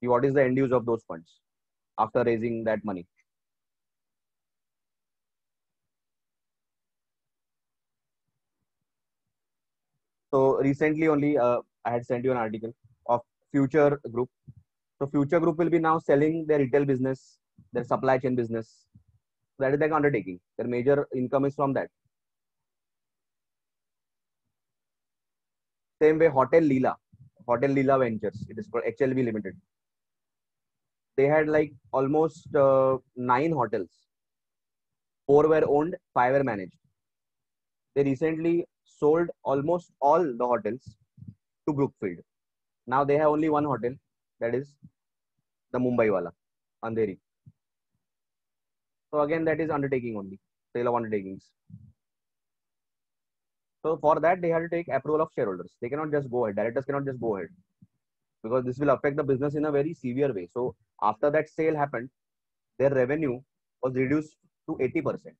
What is the end use of those funds after raising that money? So recently only I had sent you an article of Future Group. So Future Group will be now selling their retail business, their supply chain business. That is like undertaking. Their major income is from that. Same way, Hotel Leela Ventures. It is called HLV Limited. They had like almost 9 hotels. 4 were owned, 5 were managed. They recently sold almost all the hotels to Brookfield. Now they have only one hotel, that is the Mumbai wala, Andheri. So again, that is undertaking only, sale of undertakings. So for that, they have to take approval of shareholders. They cannot just go ahead. Directors cannot just go ahead because this will affect the business in a very severe way. So after that sale happened, their revenue was reduced to 80%.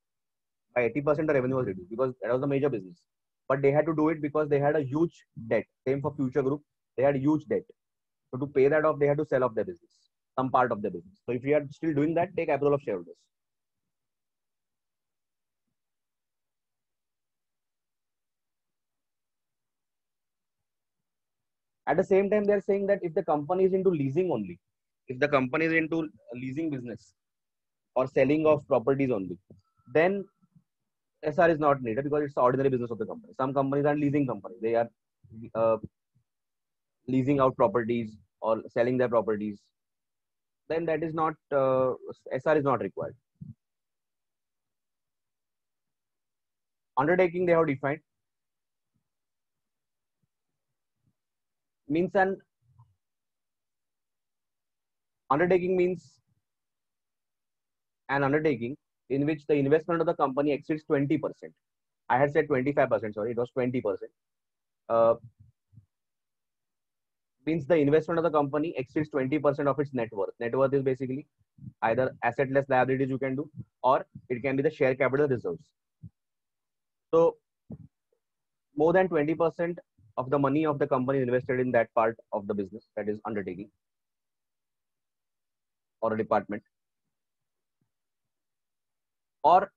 By 80%, the revenue was reduced because that was a major business. But they had to do it because they had a huge debt. Same for Future Group. They had huge debt. So to pay that off, they had to sell off their business, some part of the business. So if you are still doing that, take approval of shareholders. At the same time, they are saying that if the company is into leasing only, if the company is into leasing business or selling of properties only, then SR is not needed because it's the ordinary business of the company. Some companies are leasing companies. They are uh, leasing out properties or selling their properties. Then that is not, SR is not required. Undertaking they have defined means undertaking means an undertaking in which the investment of the company exceeds 20%. I had said 25%, sorry, it was 20%. Uh, means the investment of the company exceeds 20% of its net worth. Net worth is basically either asset less liabilities you can do, or it can be the share capital reserves. So more than 20% of the money of the company is invested in that part of the business, that is undertaking or a department, or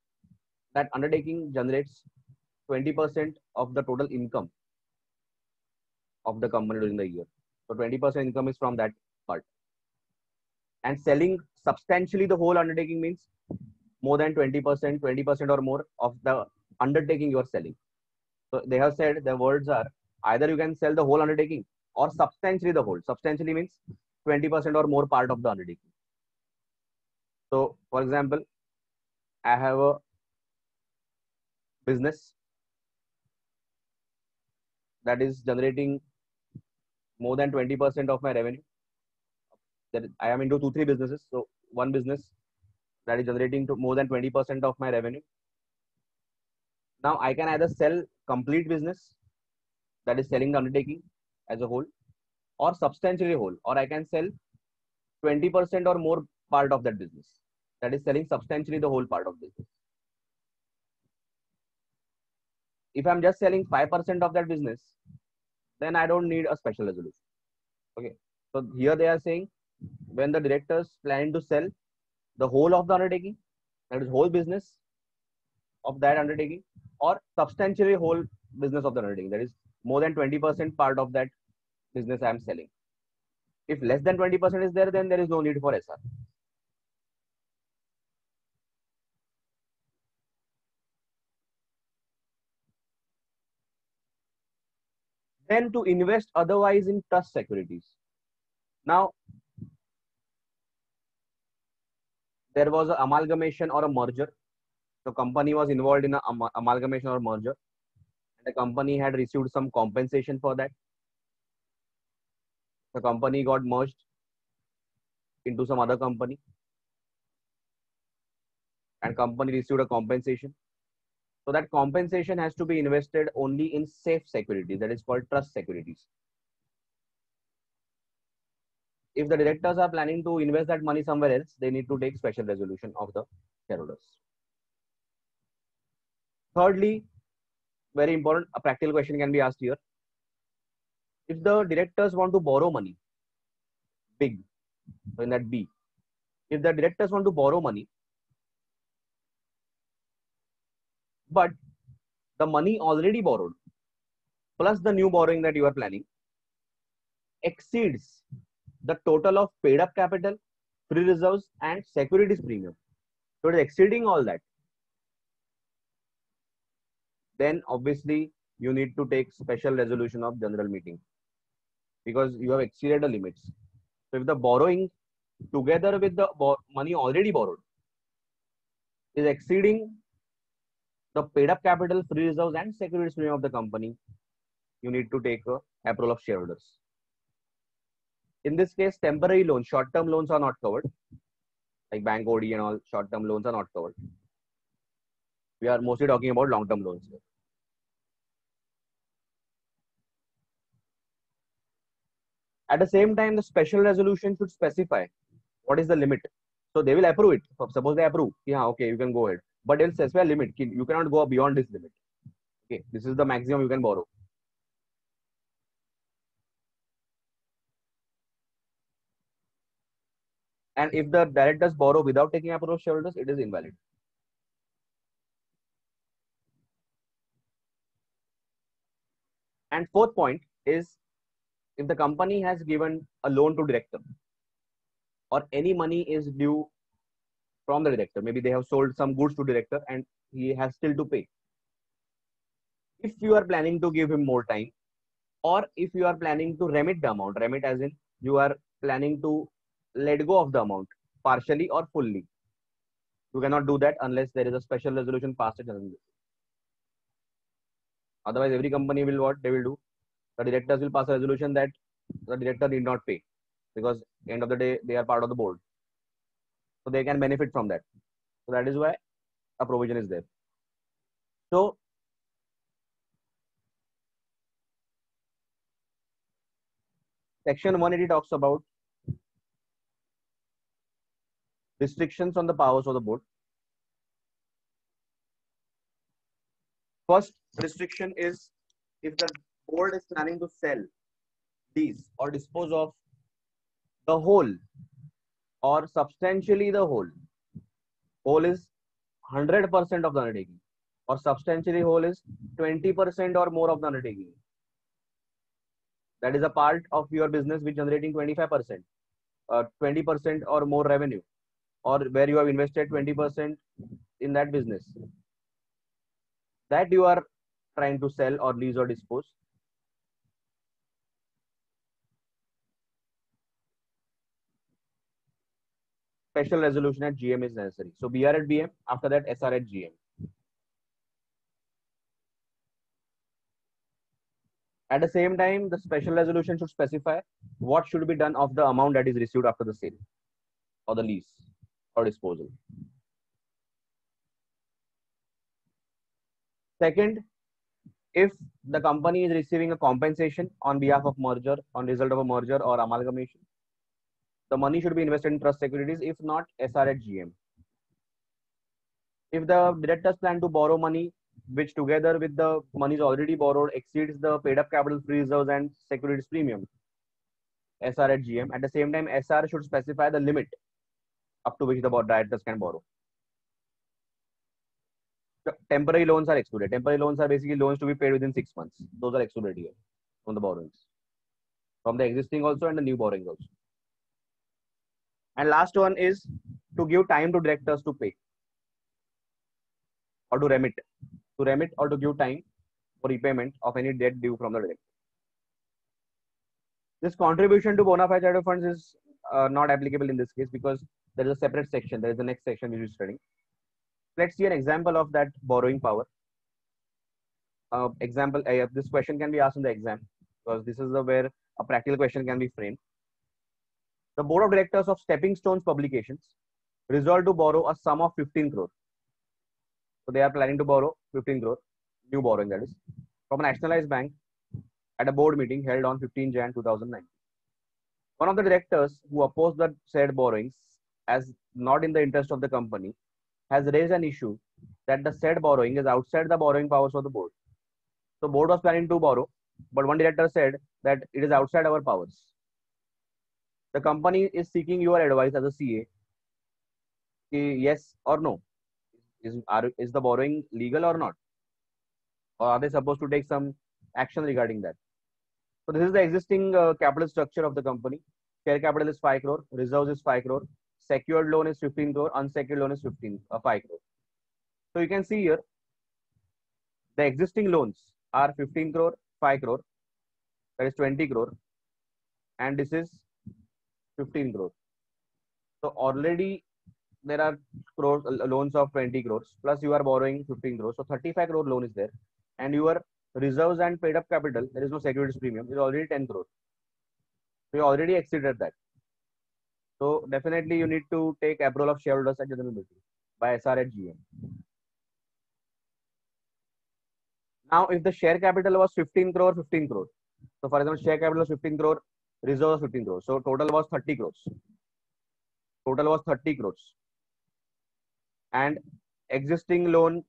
that undertaking generates 20% of the total income of the company during the year. So 20% income is from that part. And selling substantially the whole undertaking means more than 20%, 20% or more of the undertaking you are selling. So they have said the words are either you can sell the whole undertaking or substantially the whole. Substantially means 20% or more part of the undertaking. So, for example, I have a business that is generating more than 20% of my revenue. That is, I am into 2, 3 businesses. So, one business that is generating to more than 20% of my revenue. Now, I can either sell complete business, that is selling the undertaking as a whole, or substantially whole, or I can sell 20% or more part of that business, that is selling substantially the whole part of business. If I'm just selling 5% of that business, then I don't need a special resolution. Okay. So here they are saying when the directors plan to sell the whole of the undertaking, that is whole business of that undertaking, or substantially whole business of the undertaking, that is more than 20% part of that business I am selling. If less than 20% is there, then there is no need for SR. Then to invest otherwise in trust securities. Now, there was an amalgamation or a merger. The company was involved in an amalgamation or merger. The company had received some compensation for that. The company got merged into some other company, and company received a compensation. So that compensation has to be invested only in safe securities, that is called trust securities. If the directors are planning to invest that money somewhere else, they need to take special resolution of the shareholders. Thirdly, very important, a practical question can be asked here. If the directors want to borrow money, big, so in that B, if the directors want to borrow money, but the money already borrowed plus the new borrowing that you are planning exceeds the total of paid up capital, free reserves, and securities premium, so it is exceeding all that, then obviously you need to take special resolution of general meeting because you have exceeded the limits. So if the borrowing together with the money already borrowed is exceeding the paid up capital, free reserves, and securities premium of the company, you need to take a approval of shareholders. In this case, temporary loans, short-term loans are not covered, like bank OD and all short-term loans are not covered. We are mostly talking about long-term loans here. At the same time, the special resolution should specify what is the limit. So they will approve it. Suppose they approve, yeah, okay, you can go ahead. But they'll specify a limit. You cannot go beyond this limit. Okay, this is the maximum you can borrow. And if the directors borrow without taking approval of shareholders, it is invalid. And fourth point is, if the company has given a loan to director or any money is due from the director, maybe they have sold some goods to director and he has still to pay. If you are planning to give him more time, or if you are planning to remit the amount, remit as in you are planning to let go of the amount partially or fully, you cannot do that unless there is a special resolution passed at general meeting. Otherwise, every company will what they will do, the directors will pass a resolution that the director need not pay because end of the day they are part of the board, so they can benefit from that. So that is why a provision is there. So section 180 talks about restrictions on the powers of the board. First restriction is, if the board is planning to sell, lease, or dispose of the whole or substantially the whole. Whole is 100% of the undertaking, or substantially whole is 20% or more of the undertaking. That is a part of your business which generating 25%, 20% or more revenue, or where you have invested 20% in that business, that you are trying to sell or lease or dispose. Special resolution at GM is necessary. So BR at BM, after that SR at GM. At the same time, the special resolution should specify what should be done of the amount that is received after the sale or the lease or disposal. Second, if the company is receiving a compensation on behalf of merger, on result of a merger or amalgamation, the money should be invested in trust securities, if not SR at GM. If the directors plan to borrow money, which together with the money is already borrowed exceeds the paid up capital, free reserves, and securities premium, SR at GM. At the same time, SR should specify the limit up to which the directors can borrow. Temporary loans are excluded. Temporary loans are basically loans to be paid within 6 months. Those are excluded here from the borrowings, from the existing also and the new borrowings also. And last one is to give time to directors to pay or to remit or to give time for repayment of any debt due from the director. This contribution to bona fide charter funds is not applicable in this case because there is a separate section. There is the next section which is studying. Let's see an example of that borrowing power. This question can be asked in the exam because this is the where a practical question can be framed. The board of directors of Stepping Stones Publications resolved to borrow a sum of 15 crore. So they are planning to borrow 15 crore, new borrowing that is, from a nationalized bank at a board meeting held on 15 Jan 2009. One of the directors who opposed the said borrowings as not in the interest of the company has raised an issue that the said borrowing is outside the borrowing powers of the board. So board was planning to borrow, but one director said that it is outside our powers. The company is seeking your advice as a CA. Yes or no? Is the borrowing legal or not? Or are they supposed to take some action regarding that? So this is the existing capital structure of the company. Share capital is 5 crore, reserves is 5 crore, secured loan is 15 crore, unsecured loan is 5 crore. So you can see here, the existing loans are 15 crore, 5 crore, that is 20 crore, and this is 15 crore. So already there are loans of 20 crores, plus you are borrowing 15 crores. So 35 crore loan is there, and your reserves and paid up capital, there is no securities premium, is already 10 crore. So you already exceeded that. So definitely you need to take approval of shareholders at general meeting by SR at GM. Now, if the share capital was 15 crore, 15 crore. So for example, share capital was 15 crore, reserve was 15 crore. So total was 30 crores. Total was 30 crores. And existing loan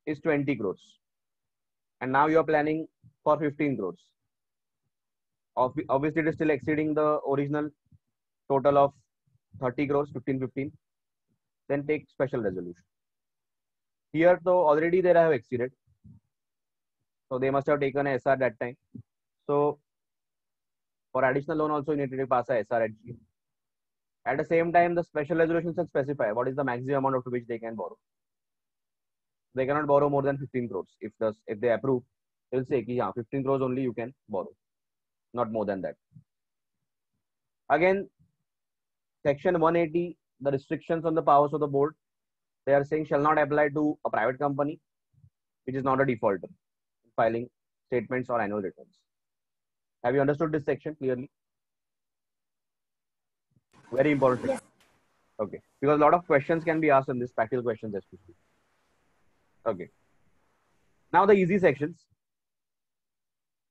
is 20 crores. And now you are planning for 15 crores. Obviously, it is still exceeding the original total of 30 crores, 15. Then take special resolution. Here, though, already they have exceeded. So they must have taken a SR that time. So for additional loan also, you need to pass a SR at GM. At the same time, the special resolution should specify what is the maximum amount up to which they can borrow. They cannot borrow more than 15 crores. If they approve, they will say, yeah, 15 crores only you can borrow, not more than that. Again, section 180, the restrictions on the powers of the board, they are saying shall not apply to a private company, which is not a defaulter, filing statements or annual returns. Have you understood this section clearly? Very important section. Yes. Okay, because a lot of questions can be asked in this, practical questions especially. Okay. Now the easy sections.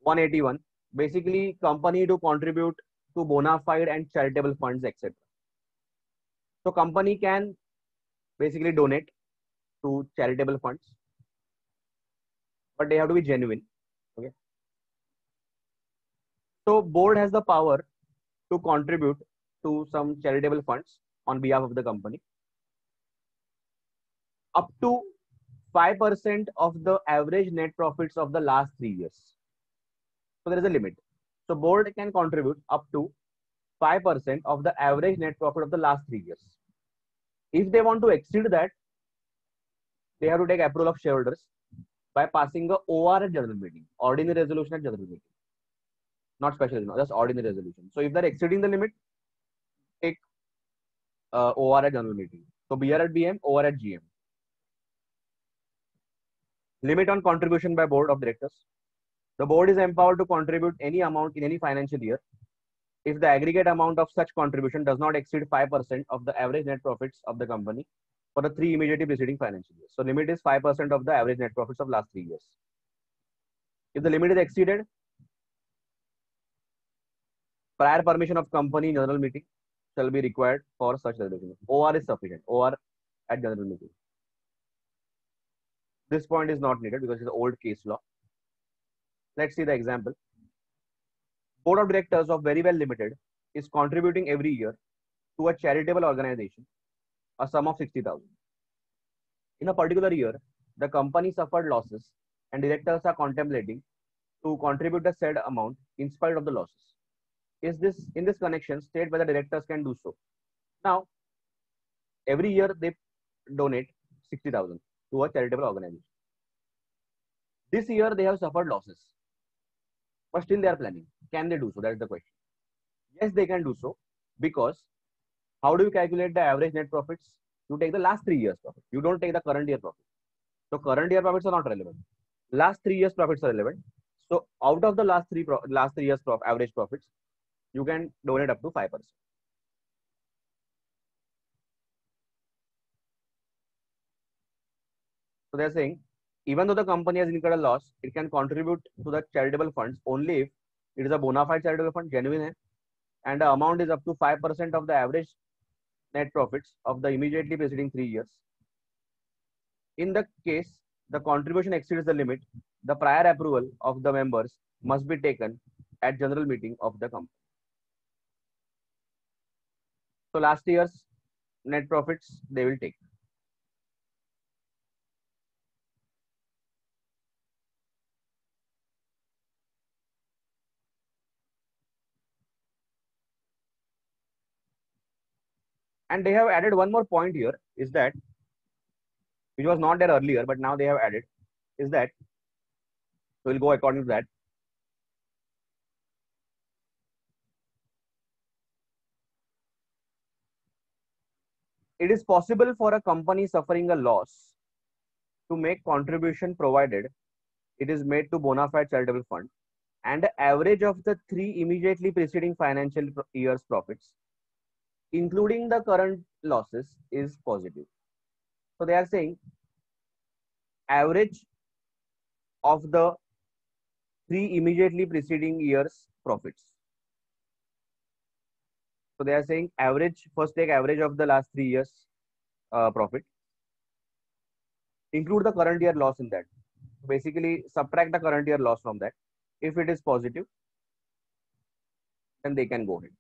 181, basically company to contribute to bona fide and charitable funds, etc. So company can basically donate to charitable funds, but they have to be genuine. Okay. So board has the power to contribute to some charitable funds on behalf of the company up to 5% of the average net profits of the last 3 years. So there is a limit. So board can contribute up to 5% of the average net profit of the last 3 years. If they want to exceed that, they have to take approval of shareholders by passing a OR at general meeting, ordinary resolution at general meeting. Not special, just ordinary resolution. So if they're exceeding the limit, take OR at general meeting. So BR at BM, OR at GM. Limit on contribution by board of directors. The board is empowered to contribute any amount in any financial year if the aggregate amount of such contribution does not exceed 5% of the average net profits of the company for the 3 immediately preceding financial years. So limit is 5% of the average net profits of last 3 years. If the limit is exceeded, prior permission of company general meeting shall be required for such resolution. OR is sufficient. OR at general meeting. This point is not needed because it's an old case law. Let's see the example. Board of directors of Verywell Limited is contributing every year to a charitable organization a sum of 60,000. In a particular year, the company suffered losses and directors are contemplating to contribute the said amount in spite of the losses. In this connection, state whether directors can do so. Now, every year they donate 60,000 to a charitable organization. This year they have suffered losses, but still they are planning. Can they do so? That is the question. Yes, they can do so because How do you calculate the average net profits? You take the last 3 years profit. You don't take the current year profit. So current year profits are not relevant. Last 3 years profits are relevant. So out of the last 3 years average profits, you can donate up to 5%. So they're saying, even though the company has incurred a loss, it can contribute to the charitable funds only if it is a bona fide charitable fund, genuine hai, and the amount is up to 5% of the average net profits of the immediately preceding 3 years. In the case the contribution exceeds the limit, the prior approval of the members must be taken at general meeting of the company. So last year's net profits they will take. And they have added one more point here, is that, which was not there earlier, but now they have added, is that, so we'll go according to that. It is possible for a company suffering a loss to make contribution provided it is made to bona fide charitable fund and the average of the 3 immediately preceding financial year's profits, including the current losses, is positive. So they are saying average of the 3 immediately preceding years profits. So they are saying average, first take average of the last 3 years profit, include the current year loss in that. Basically subtract the current year loss from that. If it is positive, then they can go ahead.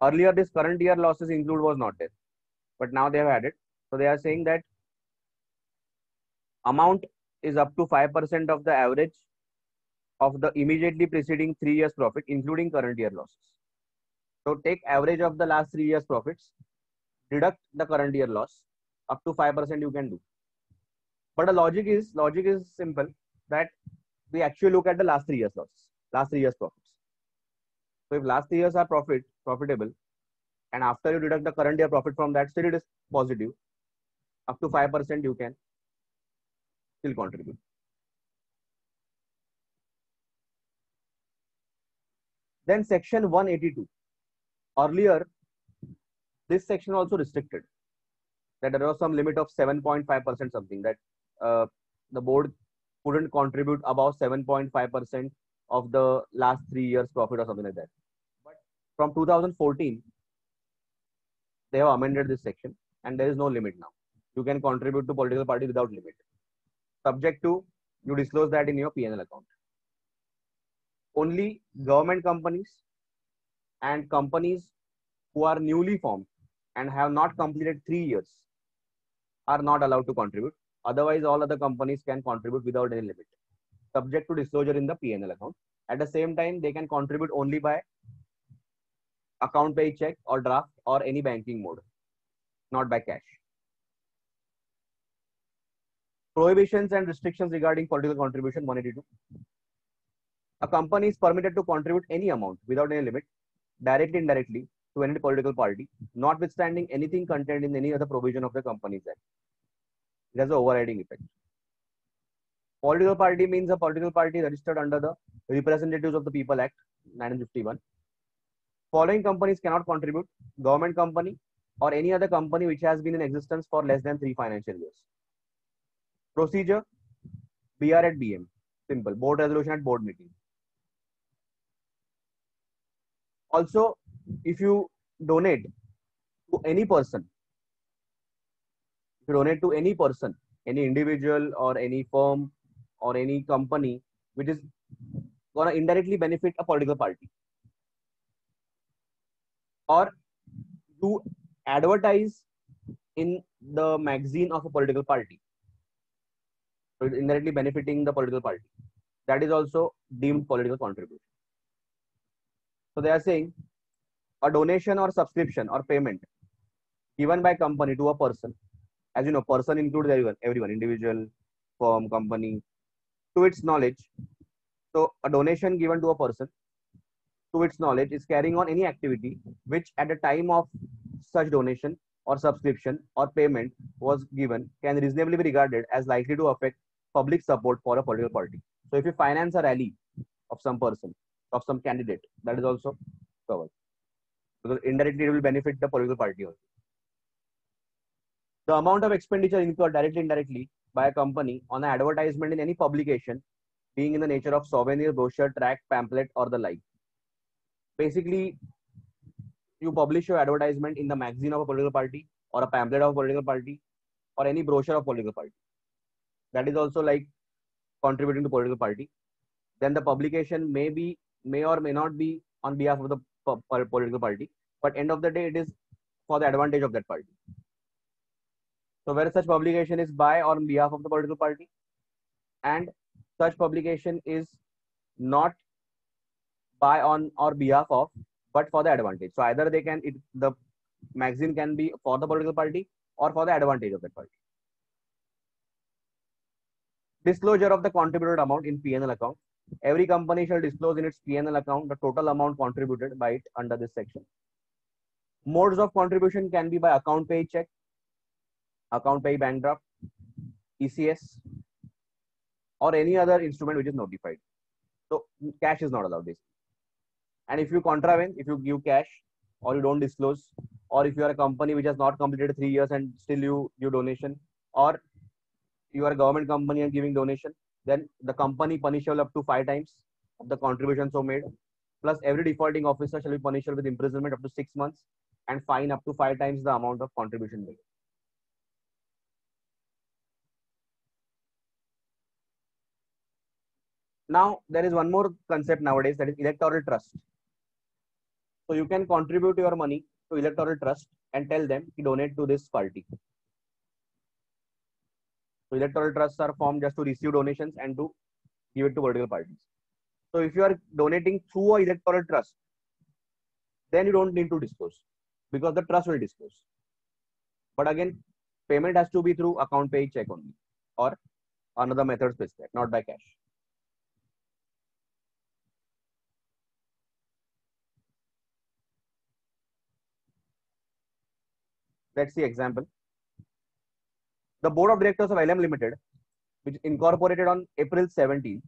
Earlier this current year losses include was not there, but now they have added. So they are saying that amount is up to 5% of the average of the immediately preceding 3 years profit, including current year losses. So take average of the last 3 years profits, deduct the current year loss, up to 5% you can do. But the logic is simple, that we actually look at the last 3 years losses, last 3 years profits. So if last 3 years are profitable, and after you deduct the current year profit from that, still it is positive, up to 5% you can still contribute. Then section 182. Earlier, this section also restricted that there was some limit of 7.5% something, that the board couldn't contribute above 7.5% of the last 3 years profit or something like that. But from 2014, they have amended this section and there is no limit now. You can contribute to political party without limit, subject to you disclose that in your P&L account. Only government companies and companies who are newly formed and have not completed 3 years are not allowed to contribute. Otherwise, all other companies can contribute without any limit, subject to disclosure in the P&L account. At the same time, they can contribute only by account pay check or draft or any banking mode, not by cash. Prohibitions and restrictions regarding political contribution 182. A company is permitted to contribute any amount without any limit, directly and indirectly, to any political party, notwithstanding anything contained in any other provision of the Companies Act. It has an overriding effect. Political party means a political party registered under the Representatives of the People Act 1951. Following companies cannot contribute: government company or any other company which has been in existence for less than 3 financial years. Procedure: BR at BM. Simple. Board resolution at board meeting. Also, if you donate to any person, any individual or any firm or any company which is going to indirectly benefit a political party, or you advertise in the magazine of a political party, so it's indirectly benefiting the political party, that is also deemed political contribution. So they are saying a donation or subscription or payment given by company to a person, as you know, person includes everyone, individual, firm, company, to its knowledge. So a donation given to a person to its knowledge is carrying on any activity which at the time of such donation or subscription or payment was given can reasonably be regarded as likely to affect public support for a political party. So if you finance a rally of some person, of some candidate, that is also covered, because indirectly it will benefit the political party also. The amount of expenditure incurred directly indirectly by a company on an advertisement in any publication, being in the nature of souvenir, brochure, tract, pamphlet, or the like. Basically, you publish your advertisement in the magazine of a political party or a pamphlet of a political party or any brochure of political party. That is also like contributing to political party. Then the publication may or may not be on behalf of the political party, but end of the day, it is for the advantage of that party. So where such publication is by or on behalf of the political party, and such publication is not by on or behalf of, but for the advantage. So either the magazine can be for the political party or for the advantage of that party. Disclosure of the contributed amount in P&L account. Every company shall disclose in its P&L account the total amount contributed by it under this section. Modes of contribution can be by account pay check, account pay bank draft, ECS, or any other instrument which is notified. So cash is not allowed, basically. And if you contravene, if you give cash or you don't disclose, or if you are a company which has not completed 3 years and still you give donation, or you are a government company and giving donation, then the company punishable up to 5 times of the contribution so made. Plus every defaulting officer shall be punishable with imprisonment up to 6 months and fine up to 5 times the amount of contribution made. Now, there is one more concept nowadays, that is electoral trust. So you can contribute your money to electoral trust and tell them to donate to this party. So electoral trusts are formed just to receive donations and to give it to political parties. So if you are donating through a electoral trust, then you don't need to disclose, because the trust will disclose. But again, payment has to be through account pay check only, or another method specified, not by cash. Let's see example. The board of directors of LM Limited, which incorporated on April 17,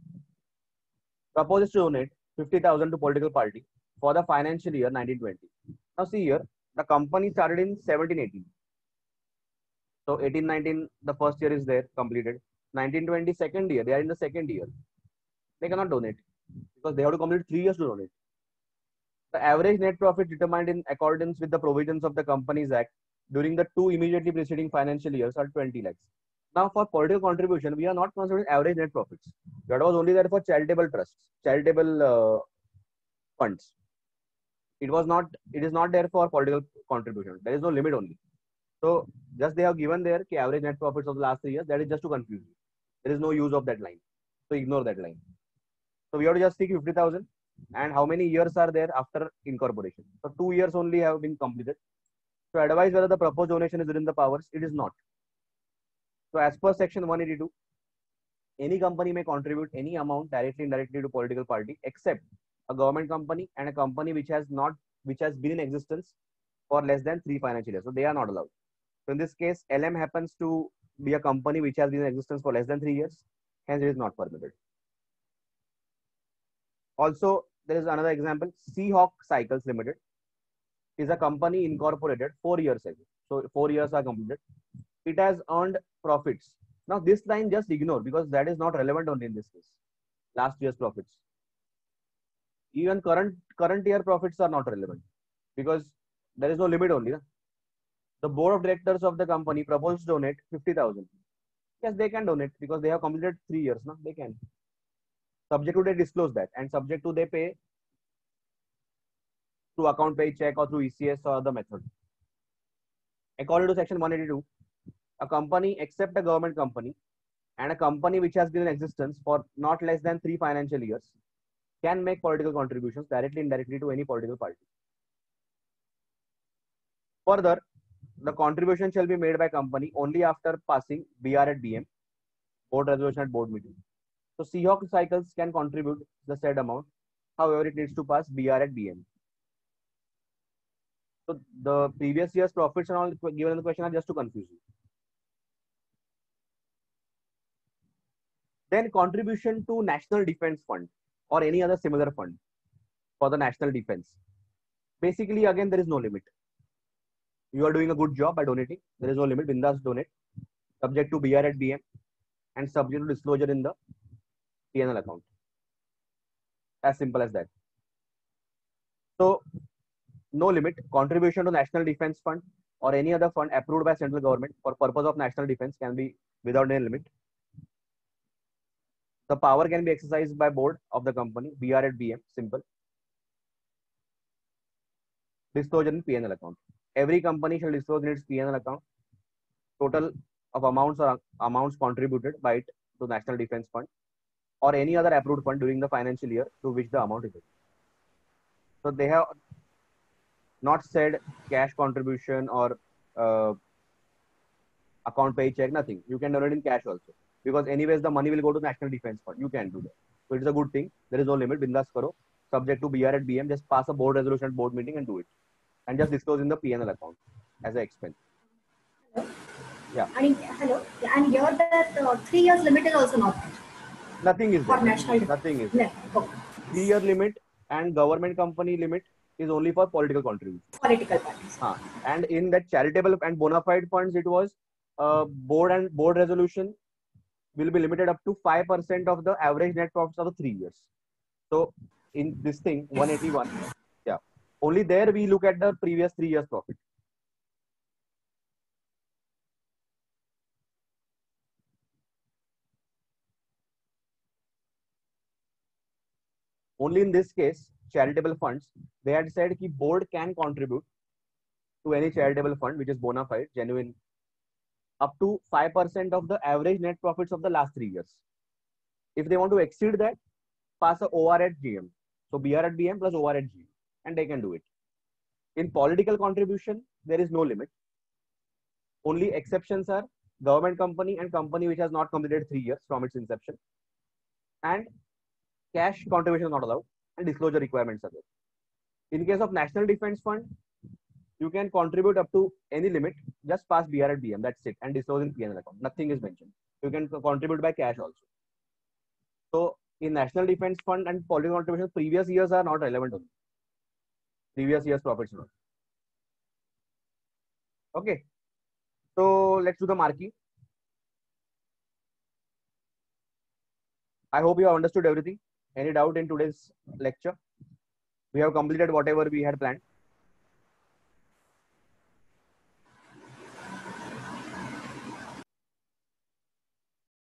proposes to donate 50,000 to political party for the financial year 1920. Now see here, the company started in 1718. So 1819, the first year is there, completed. 1920, second year, they are in the second year. They cannot donate because they have to complete 3 years to donate. The average net profit determined in accordance with the provisions of the Companies Act during the 2 immediately preceding financial years are 20 lakhs. Now, for political contribution, we are not considering average net profits. That was only there for charitable trusts, charitable funds. It is not there for political contribution. There is no limit only. So, just they have given there the average net profits of the last 3 years. That is just to confuse you. There is no use of that line. So, ignore that line. So, we have to just take 50,000. And how many years are there after incorporation? So 2 years only have been completed. So advise whether the proposed donation is within the powers. It is not. So as per section 182, any company may contribute any amount directly indirectly to political party except a government company and a company which has been in existence for less than 3 financial years. So they are not allowed. So in this case, LM happens to be a company which has been in existence for less than 3 years. Hence it is not permitted. Also, there is another example. Seahawk Cycles Limited is a company incorporated 4 years ago. So 4 years are completed. It has earned profits. Now this line just ignore because that is not relevant only in this case. Last year's profits. Even current year profits are not relevant because there is no limit only. Na? The board of directors of the company proposed to donate 50,000. Yes, they can donate because they have completed 3 years. Na? They can. Subject to they disclose that and subject to they pay through account pay check or through ECS or other method. According to section 182, a company except a government company and a company which has been in existence for not less than 3 financial years can make political contributions directly and indirectly to any political party. Further, the contribution shall be made by company only after passing BR at BM, board resolution at board meeting. So Seahawk Cycles can contribute the said amount. However, it needs to pass BR at BM. So the previous year's profits and all given in the question are just to confuse you. Then contribution to National Defense Fund or any other similar fund for the national defense. Basically, again, there is no limit. You are doing a good job by donating. There is no limit. Bindas donate, subject to BR at BM and subject to disclosure in the P&L account. As simple as that. So, no limit. Contribution to National Defense Fund or any other fund approved by central government for purpose of national defense can be without any limit. The power can be exercised by board of the company, BR at BM, simple. Disclosure in P&L account. Every company shall disclose in its P&L account total of amounts or amounts contributed by it to National Defense Fund or any other approved fund during the financial year to which the amount is. So they have not said cash contribution or account pay check, nothing. You can donate in cash also because anyways the money will go to National Defense Fund. You can do that. So it is a good thing. There is no limit. Bindas karo. Subject to BR at BM. Just pass a board resolution at board meeting and do it. And just disclose in the P&L account as an expense. Hello? Yeah. Hello. And here that 3 years limit is also not there. Nothing is there. For national defense. Nothing is there. Okay. 3-year limit and government company limit is only for political contribution. Political parties. And in that charitable and bona fide funds, it was board resolution will be limited up to 5% of the average net profits of the 3 years. So in this thing, 181, yeah, only there we look at the previous 3 years profit. Only in this case, charitable funds, they had said that board can contribute to any charitable fund which is bona fide, genuine, up to 5% of the average net profits of the last 3 years. If they want to exceed that, pass a OR at GM. So BR at BM plus OR at GM, and they can do it. In political contribution, there is no limit. Only exceptions are government company and company which has not completed 3 years from its inception. And cash contribution is not allowed, and disclosure requirements are there. In case of National Defense Fund, you can contribute up to any limit, just pass BR at BM, that's it, and disclose in P&L account. Nothing is mentioned. You can contribute by cash also. So in National Defense Fund and political contributions, previous years are not relevant only. Previous year's profits not. Okay. So let's do the marquee. I hope you have understood everything. Any doubt in today's lecture? We have completed whatever we had planned.